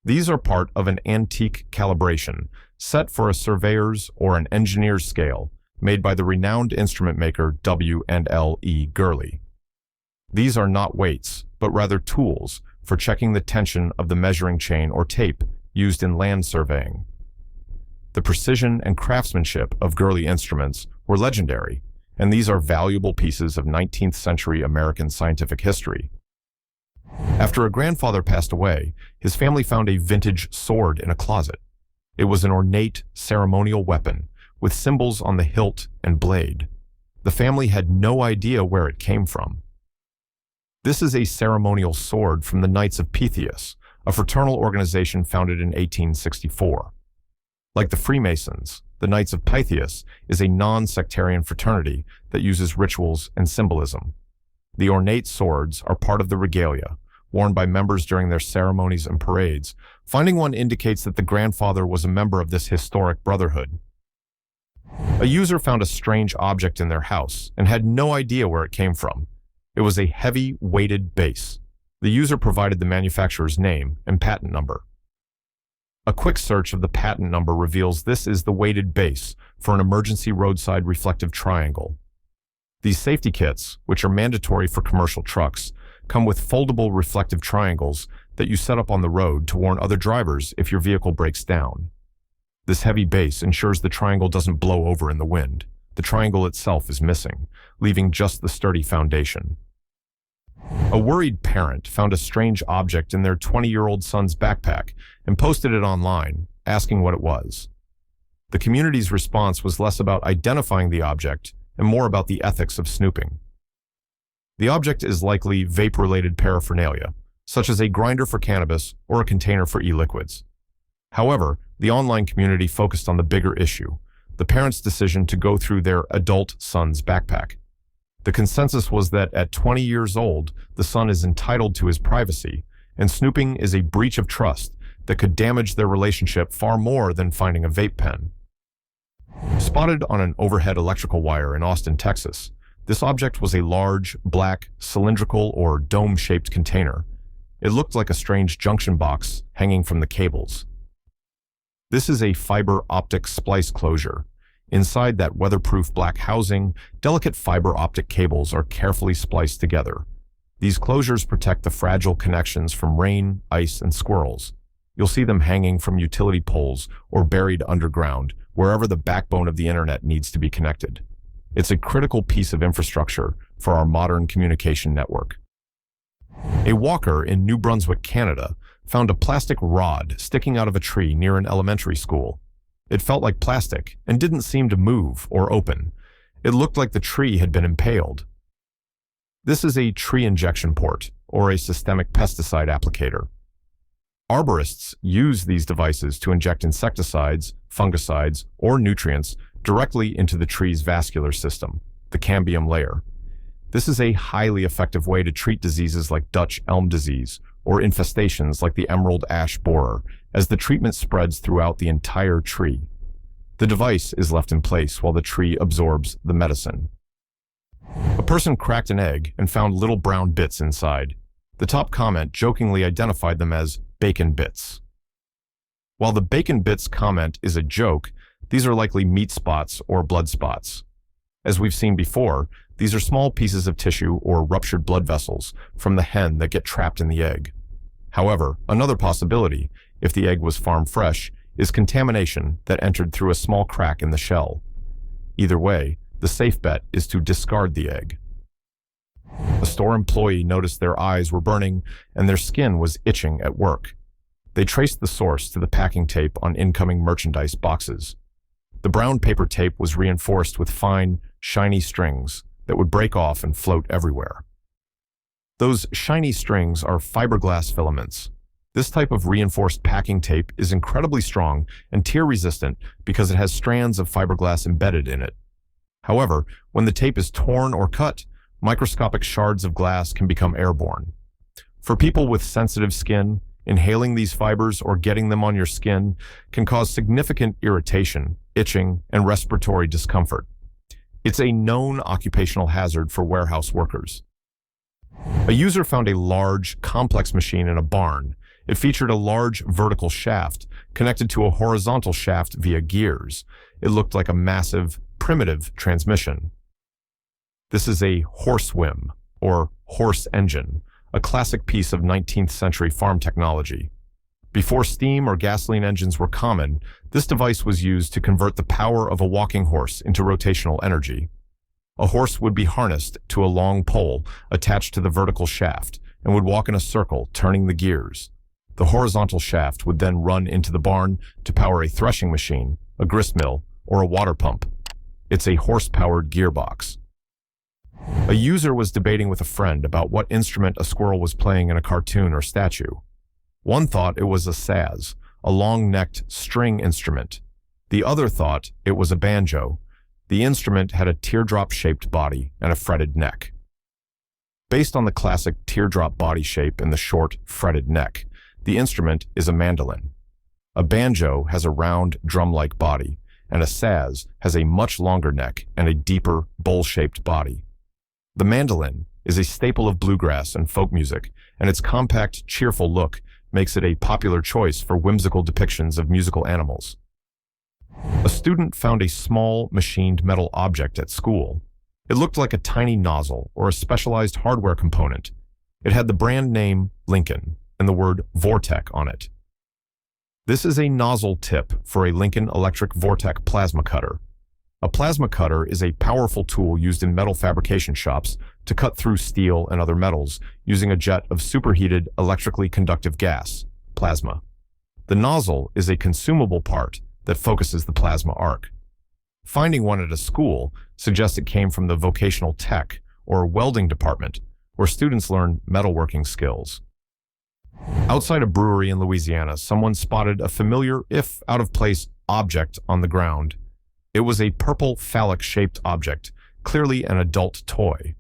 These are part of an antique calibration, set for a surveyor's or an engineer's scale, made by the renowned instrument maker W&L.E. Gurley. These are not weights, but rather tools for checking the tension of the measuring chain or tape used in land surveying. The precision and craftsmanship of Gurley instruments were legendary, and these are valuable pieces of 19th century American scientific history. After a grandfather passed away, his family found a vintage sword in a closet. It was an ornate ceremonial weapon with symbols on the hilt and blade. The family had no idea where it came from. This is a ceremonial sword from the Knights of Pythias, a fraternal organization founded in 1864. Like the Freemasons, the Knights of Pythias is a non-sectarian fraternity that uses rituals and symbolism. The ornate swords are part of the regalia, worn by members during their ceremonies and parades. Finding one indicates that the grandfather was a member of this historic brotherhood. A user found a strange object in their house and had no idea where it came from. It was a heavy, weighted base. The user provided the manufacturer's name and patent number. A quick search of the patent number reveals this is the weighted base for an emergency roadside reflective triangle. These safety kits, which are mandatory for commercial trucks, come with foldable reflective triangles that you set up on the road to warn other drivers if your vehicle breaks down. This heavy base ensures the triangle doesn't blow over in the wind. The triangle itself is missing, leaving just the sturdy foundation. A worried parent found a strange object in their 20-year-old son's backpack and posted it online, asking what it was. The community's response was less about identifying the object and more about the ethics of snooping. The object is likely vape-related paraphernalia, such as a grinder for cannabis or a container for e-liquids. However, the online community focused on the bigger issue, the parent's decision to go through their adult son's backpack. The consensus was that at 20 years old, the son is entitled to his privacy, and snooping is a breach of trust that could damage their relationship far more than finding a vape pen. Spotted on an overhead electrical wire in Austin, Texas, this object was a large, black, cylindrical or dome-shaped container. It looked like a strange junction box hanging from the cables. This is a fiber optic splice closure. Inside that weatherproof black housing, delicate fiber optic cables are carefully spliced together. These closures protect the fragile connections from rain, ice, and squirrels. You'll see them hanging from utility poles or buried underground, wherever the backbone of the internet needs to be connected. It's a critical piece of infrastructure for our modern communication network. A walker in New Brunswick, Canada, found a plastic rod sticking out of a tree near an elementary school. It felt like plastic and didn't seem to move or open. It looked like the tree had been impaled. This is a tree injection port, or a systemic pesticide applicator. Arborists use these devices to inject insecticides, fungicides, or nutrients directly into the tree's vascular system, the cambium layer. This is a highly effective way to treat diseases like Dutch elm disease, or infestations like the emerald ash borer, as the treatment spreads throughout the entire tree. The device is left in place while the tree absorbs the medicine. A person cracked an egg and found little brown bits inside. The top comment jokingly identified them as bacon bits. While the bacon bits comment is a joke, These are likely meat spots or blood spots. As we've seen before, these are small pieces of tissue or ruptured blood vessels from the hen that get trapped in the egg. However, another possibility, if the egg was farm fresh, is contamination that entered through a small crack in the shell. Either way, the safe bet is to discard the egg. A store employee noticed their eyes were burning and their skin was itching at work. They traced the source to the packing tape on incoming merchandise boxes. The brown paper tape was reinforced with fine, shiny strings that would break off and float everywhere. Those shiny strings are fiberglass filaments. This type of reinforced packing tape is incredibly strong and tear-resistant because it has strands of fiberglass embedded in it. However, when the tape is torn or cut, microscopic shards of glass can become airborne. For people with sensitive skin, inhaling these fibers or getting them on your skin can cause significant irritation, itching, and respiratory discomfort. It's a known occupational hazard for warehouse workers. A user found a large, complex machine in a barn. It featured a large vertical shaft connected to a horizontal shaft via gears. It looked like a massive, primitive transmission. This is a horse whim, or horse engine, a classic piece of 19th century farm technology. Before steam or gasoline engines were common, this device was used to convert the power of a walking horse into rotational energy. A horse would be harnessed to a long pole attached to the vertical shaft and would walk in a circle, turning the gears. The horizontal shaft would then run into the barn to power a threshing machine, a grist mill, or a water pump. It's a horse-powered gearbox. A user was debating with a friend about what instrument a squirrel was playing in a cartoon or statue. One thought it was a saz, a long-necked string instrument. The other thought it was a banjo. The instrument had a teardrop-shaped body and a fretted neck. Based on the classic teardrop body shape and the short, fretted neck, the instrument is a mandolin. A banjo has a round, drum-like body, and a saz has a much longer neck and a deeper, bowl-shaped body. The mandolin is a staple of bluegrass and folk music, and its compact, cheerful look makes it a popular choice for whimsical depictions of musical animals. A student found a small, machined metal object at school. It looked like a tiny nozzle or a specialized hardware component. It had the brand name Lincoln and the word Vortec on it. This is a nozzle tip for a Lincoln Electric Vortec plasma cutter. A plasma cutter is a powerful tool used in metal fabrication shops to cut through steel and other metals using a jet of superheated electrically conductive gas, plasma. The nozzle is a consumable part that focuses the plasma arc. Finding one at a school suggests it came from the vocational tech or welding department, where students learn metalworking skills. Outside a brewery in Louisiana, someone spotted a familiar, if out-of-place, object on the ground. It was a purple phallic-shaped object, clearly an adult toy.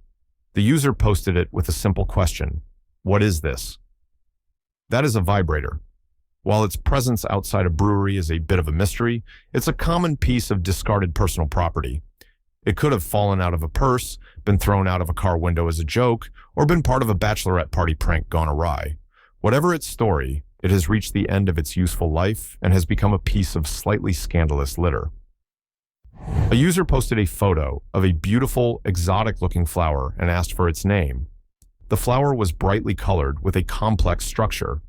The user posted it with a simple question: "What is this?" That is a vibrator. While its presence outside a brewery is a bit of a mystery, it's a common piece of discarded personal property. It could have fallen out of a purse, been thrown out of a car window as a joke, or been part of a bachelorette party prank gone awry. Whatever its story, it has reached the end of its useful life and has become a piece of slightly scandalous litter. A user posted a photo of a beautiful, exotic-looking flower and asked for its name. The flower was brightly colored with a complex structure.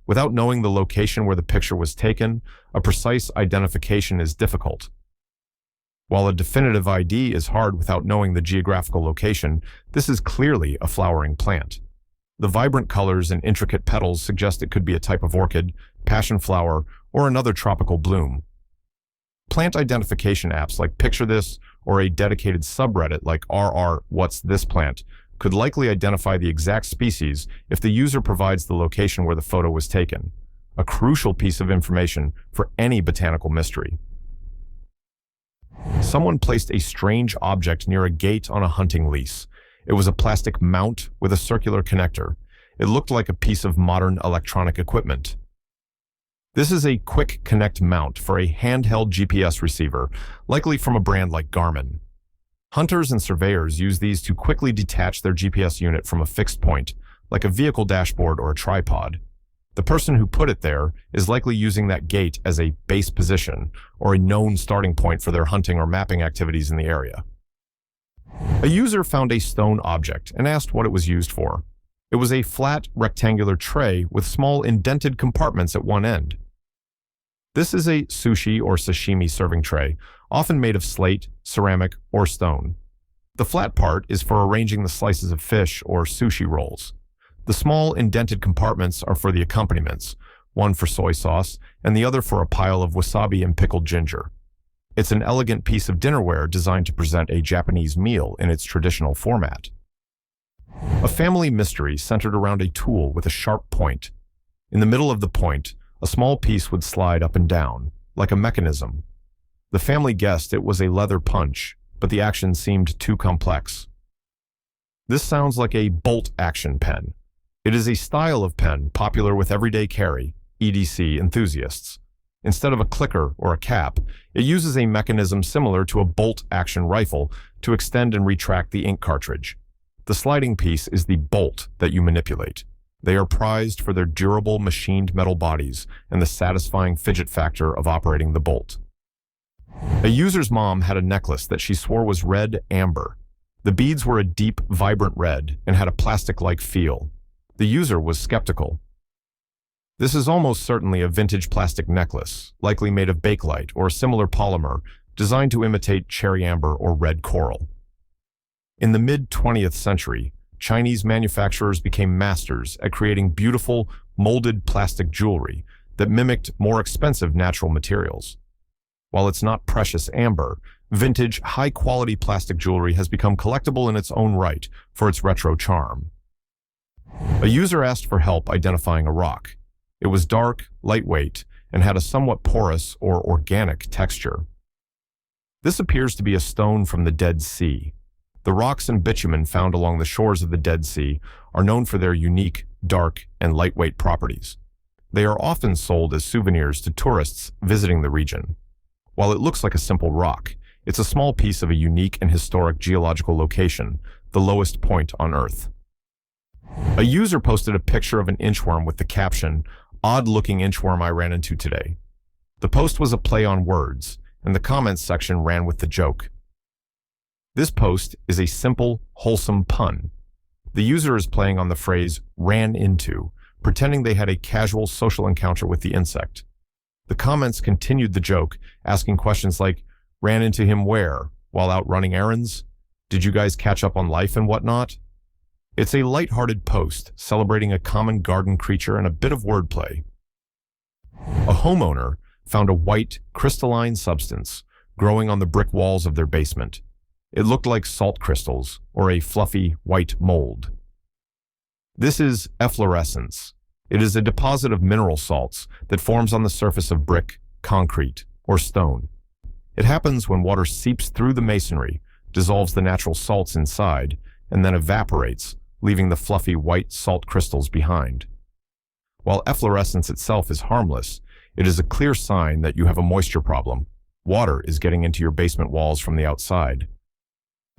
Without knowing the location where the picture was taken, a precise identification is difficult. While a definitive ID is hard without knowing the geographical location, this is clearly a flowering plant. The vibrant colors and intricate petals suggest it could be a type of orchid, passion flower, or another tropical bloom. Plant identification apps like Picture This or a dedicated subreddit like whatisthisthing could likely identify the exact species if the user provides the location where the photo was taken, a crucial piece of information for any botanical mystery. Someone placed a strange object near a gate on a hunting lease. It was a plastic mount with a circular connector. It looked like a piece of modern electronic equipment. This is a quick connect mount for a handheld GPS receiver, likely from a brand like Garmin. Hunters and surveyors use these to quickly detach their GPS unit from a fixed point, like a vehicle dashboard or a tripod. The person who put it there is likely using that gate as a base position or a known starting point for their hunting or mapping activities in the area. A user found a stone object and asked what it was used for. It was a flat, rectangular tray with small indented compartments at one end. This is a sushi or sashimi serving tray, often made of slate, ceramic, or stone. The flat part is for arranging the slices of fish or sushi rolls. The small indented compartments are for the accompaniments, one for soy sauce and the other for a pile of wasabi and pickled ginger. It's an elegant piece of dinnerware designed to present a Japanese meal in its traditional format. A family mystery centered around a tool with a sharp point. In the middle of the point, a small piece would slide up and down, like a mechanism. The family guessed it was a leather punch, but the action seemed too complex. This sounds like a bolt-action pen. It is a style of pen popular with everyday carry, EDC enthusiasts. Instead of a clicker or a cap, it uses a mechanism similar to a bolt-action rifle to extend and retract the ink cartridge. The sliding piece is the bolt that you manipulate. They are prized for their durable machined metal bodies and the satisfying fidget factor of operating the bolt. A user's mom had a necklace that she swore was red amber. The beads were a deep, vibrant red and had a plastic-like feel. The user was skeptical. This is almost certainly a vintage plastic necklace, likely made of bakelite or a similar polymer, designed to imitate cherry amber or red coral. In the mid-20th century, Chinese manufacturers became masters at creating beautiful, molded plastic jewelry that mimicked more expensive natural materials. While it's not precious amber, vintage, high-quality plastic jewelry has become collectible in its own right for its retro charm. A user asked for help identifying a rock. It was dark, lightweight, and had a somewhat porous or organic texture. This appears to be a stone from the Dead Sea. The rocks and bitumen found along the shores of the Dead Sea are known for their unique, dark, and lightweight properties. They are often sold as souvenirs to tourists visiting the region. While it looks like a simple rock, it's a small piece of a unique and historic geological location, the lowest point on Earth. A user posted a picture of an inchworm with the caption, "Odd-looking inchworm I ran into today." The post was a play on words, and the comments section ran with the joke. This post is a simple, wholesome pun. The user is playing on the phrase "ran into," pretending they had a casual social encounter with the insect. The comments continued the joke, asking questions like, "Ran into him where? While out running errands? Did you guys catch up on life and whatnot?" It's a light-hearted post celebrating a common garden creature and a bit of wordplay. A homeowner found a white, crystalline substance growing on the brick walls of their basement. It looked like salt crystals or a fluffy white mold. This is efflorescence. It is a deposit of mineral salts that forms on the surface of brick, concrete, or stone. It happens when water seeps through the masonry, dissolves the natural salts inside, and then evaporates, leaving the fluffy white salt crystals behind. While efflorescence itself is harmless, it is a clear sign that you have a moisture problem. Water is getting into your basement walls from the outside.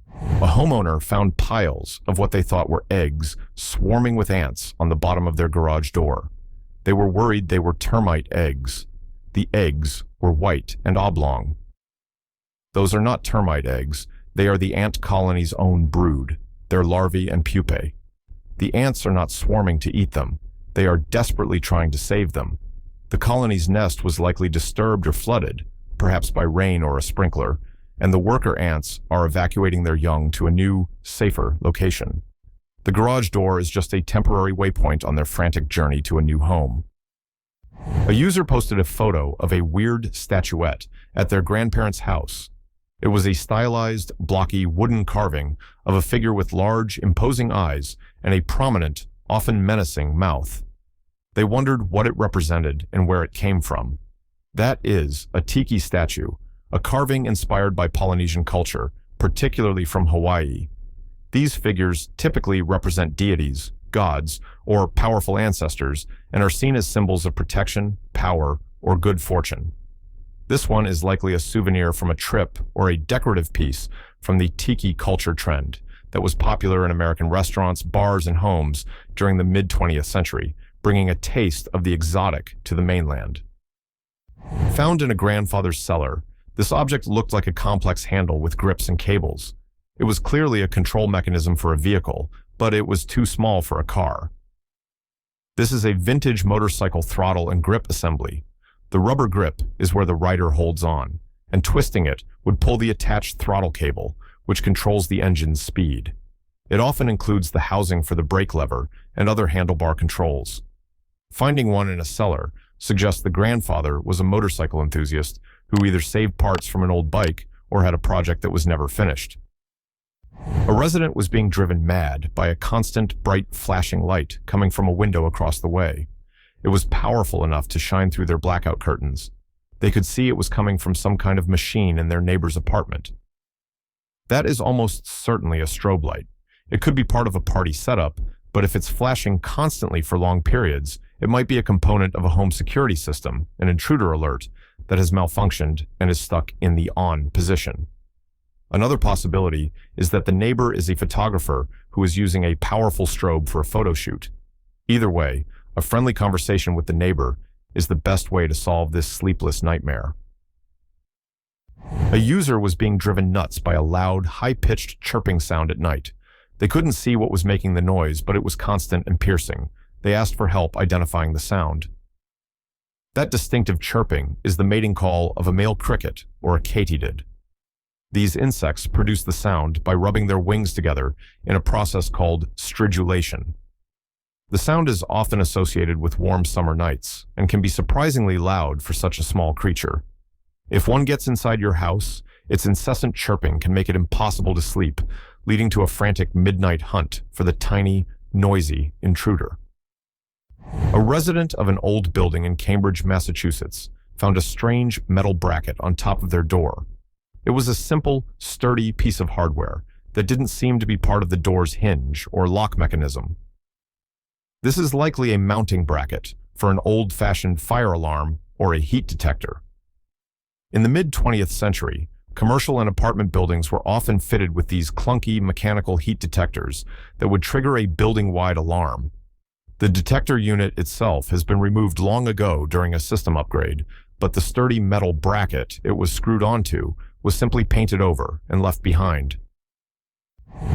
A homeowner found piles of what they thought were eggs swarming with ants on the bottom of their garage door. They were worried they were termite eggs. The eggs were white and oblong. Those are not termite eggs. They are the ant colony's own brood, their larvae and pupae. The ants are not swarming to eat them. They are desperately trying to save them. The colony's nest was likely disturbed or flooded, perhaps by rain or a sprinkler, and the worker ants are evacuating their young to a new, safer location. The garage door is just a temporary waypoint on their frantic journey to a new home. A user posted a photo of a weird statuette at their grandparents' house. It was a stylized, blocky wooden carving of a figure with large, imposing eyes and a prominent, often menacing mouth. They wondered what it represented and where it came from. That is a tiki statue, a carving inspired by Polynesian culture, particularly from Hawaii. These figures typically represent deities, gods, or powerful ancestors, and are seen as symbols of protection, power, or good fortune. This one is likely a souvenir from a trip or a decorative piece from the tiki culture trend that was popular in American restaurants, bars, and homes during the mid-20th century, bringing a taste of the exotic to the mainland. Found in a grandfather's cellar, this object looked like a complex handle with grips and cables. It was clearly a control mechanism for a vehicle, but it was too small for a car. This is a vintage motorcycle throttle and grip assembly. The rubber grip is where the rider holds on, and twisting it would pull the attached throttle cable, which controls the engine's speed. It often includes the housing for the brake lever and other handlebar controls. Finding one in a cellar suggests the grandfather was a motorcycle enthusiast who either saved parts from an old bike or had a project that was never finished. A resident was being driven mad by a constant, bright, flashing light coming from a window across the way. It was powerful enough to shine through their blackout curtains. They could see it was coming from some kind of machine in their neighbor's apartment. That is almost certainly a strobe light. It could be part of a party setup, but if it's flashing constantly for long periods, it might be a component of a home security system, an intruder alert, that has malfunctioned and is stuck in the on position. Another possibility is that the neighbor is a photographer who is using a powerful strobe for a photo shoot. Either way, a friendly conversation with the neighbor is the best way to solve this sleepless nightmare. A user was being driven nuts by a loud, high-pitched chirping sound at night. They couldn't see what was making the noise, but it was constant and piercing. They asked for help identifying the sound. That distinctive chirping is the mating call of a male cricket or a katydid. These insects produce the sound by rubbing their wings together in a process called stridulation. The sound is often associated with warm summer nights and can be surprisingly loud for such a small creature. If one gets inside your house, its incessant chirping can make it impossible to sleep, leading to a frantic midnight hunt for the tiny, noisy intruder. A resident of an old building in Cambridge, Massachusetts, found a strange metal bracket on top of their door. It was a simple, sturdy piece of hardware that didn't seem to be part of the door's hinge or lock mechanism. This is likely a mounting bracket for an old-fashioned fire alarm or a heat detector. In the mid-20th century, commercial and apartment buildings were often fitted with these clunky mechanical heat detectors that would trigger a building-wide alarm. The detector unit itself has been removed long ago during a system upgrade, but the sturdy metal bracket it was screwed onto was simply painted over and left behind.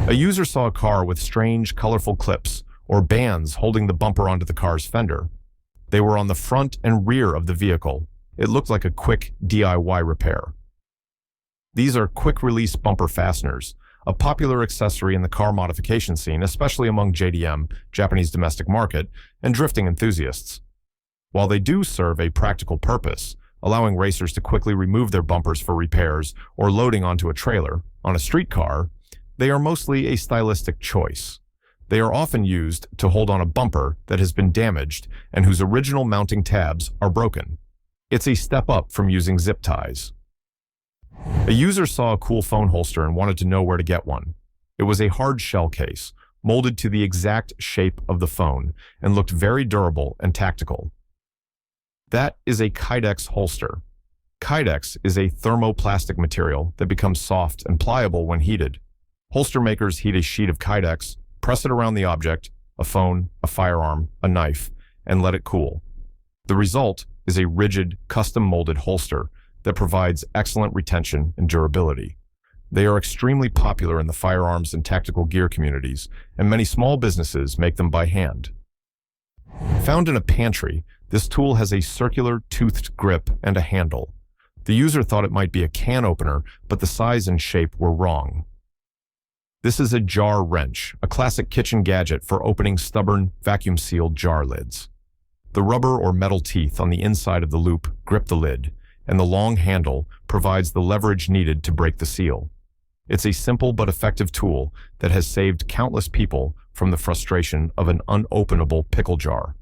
A user saw a car with strange, colorful clips or bands holding the bumper onto the car's fender. They were on the front and rear of the vehicle. It looked like a quick DIY repair. These are quick-release bumper fasteners, a popular accessory in the car modification scene, especially among JDM, Japanese domestic market, and drifting enthusiasts. While they do serve a practical purpose, allowing racers to quickly remove their bumpers for repairs or loading onto a trailer, on a street car, they are mostly a stylistic choice. They are often used to hold on a bumper that has been damaged and whose original mounting tabs are broken. It's a step up from using zip ties. A user saw a cool phone holster and wanted to know where to get one. It was a hard shell case, molded to the exact shape of the phone, and looked very durable and tactical. That is a Kydex holster. Kydex is a thermoplastic material that becomes soft and pliable when heated. Holster makers heat a sheet of Kydex, press it around the object, a phone, a firearm, a knife, and let it cool. The result is a rigid, custom-molded holster that provides excellent retention and durability. They are extremely popular in the firearms and tactical gear communities, and many small businesses make them by hand. Found in a pantry, this tool has a circular, toothed grip and a handle. The user thought it might be a can opener, but the size and shape were wrong. This is a jar wrench, a classic kitchen gadget for opening stubborn, vacuum-sealed jar lids. The rubber or metal teeth on the inside of the loop grip the lid, and the long handle provides the leverage needed to break the seal. It's a simple but effective tool that has saved countless people from the frustration of an unopenable pickle jar.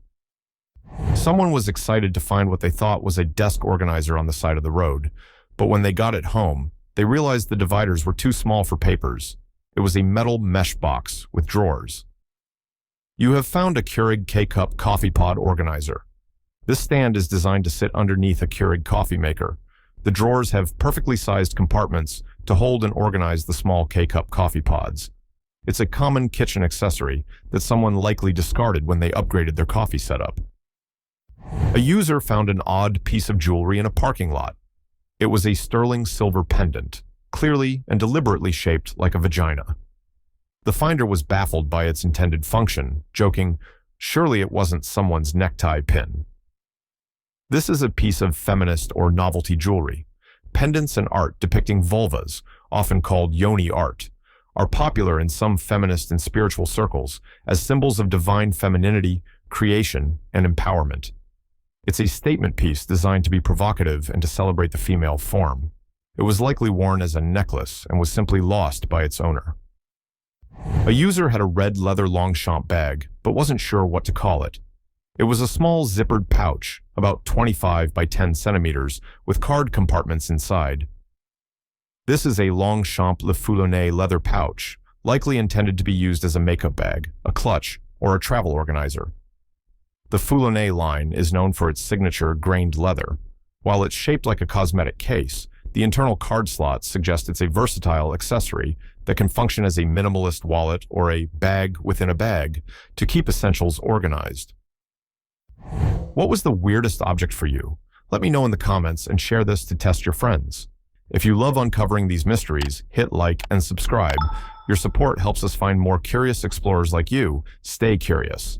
Someone was excited to find what they thought was a desk organizer on the side of the road, but when they got it home, they realized the dividers were too small for papers. It was a metal mesh box with drawers. You have found a Keurig K-Cup coffee pod organizer. This stand is designed to sit underneath a Keurig coffee maker. The drawers have perfectly sized compartments to hold and organize the small K-Cup coffee pods. It's a common kitchen accessory that someone likely discarded when they upgraded their coffee setup. A user found an odd piece of jewelry in a parking lot. It was a sterling silver pendant, clearly and deliberately shaped like a vagina. The finder was baffled by its intended function, joking, "Surely it wasn't someone's necktie pin." This is a piece of feminist or novelty jewelry. Pendants and art depicting vulvas, often called yoni art, are popular in some feminist and spiritual circles as symbols of divine femininity, creation, and empowerment. It's a statement piece designed to be provocative and to celebrate the female form. It was likely worn as a necklace and was simply lost by its owner. A user had a red leather Longchamp bag, but wasn't sure what to call it. It was a small zippered pouch, about 25 by 10 centimeters, with card compartments inside. This is a Longchamp Le Foulonnet leather pouch, likely intended to be used as a makeup bag, a clutch, or a travel organizer. The Foulonnet line is known for its signature grained leather. While it's shaped like a cosmetic case, the internal card slots suggest it's a versatile accessory that can function as a minimalist wallet or a bag within a bag to keep essentials organized. What was the weirdest object for you? Let me know in the comments and share this to test your friends. If you love uncovering these mysteries, hit like and subscribe. Your support helps us find more curious explorers like you. Stay curious.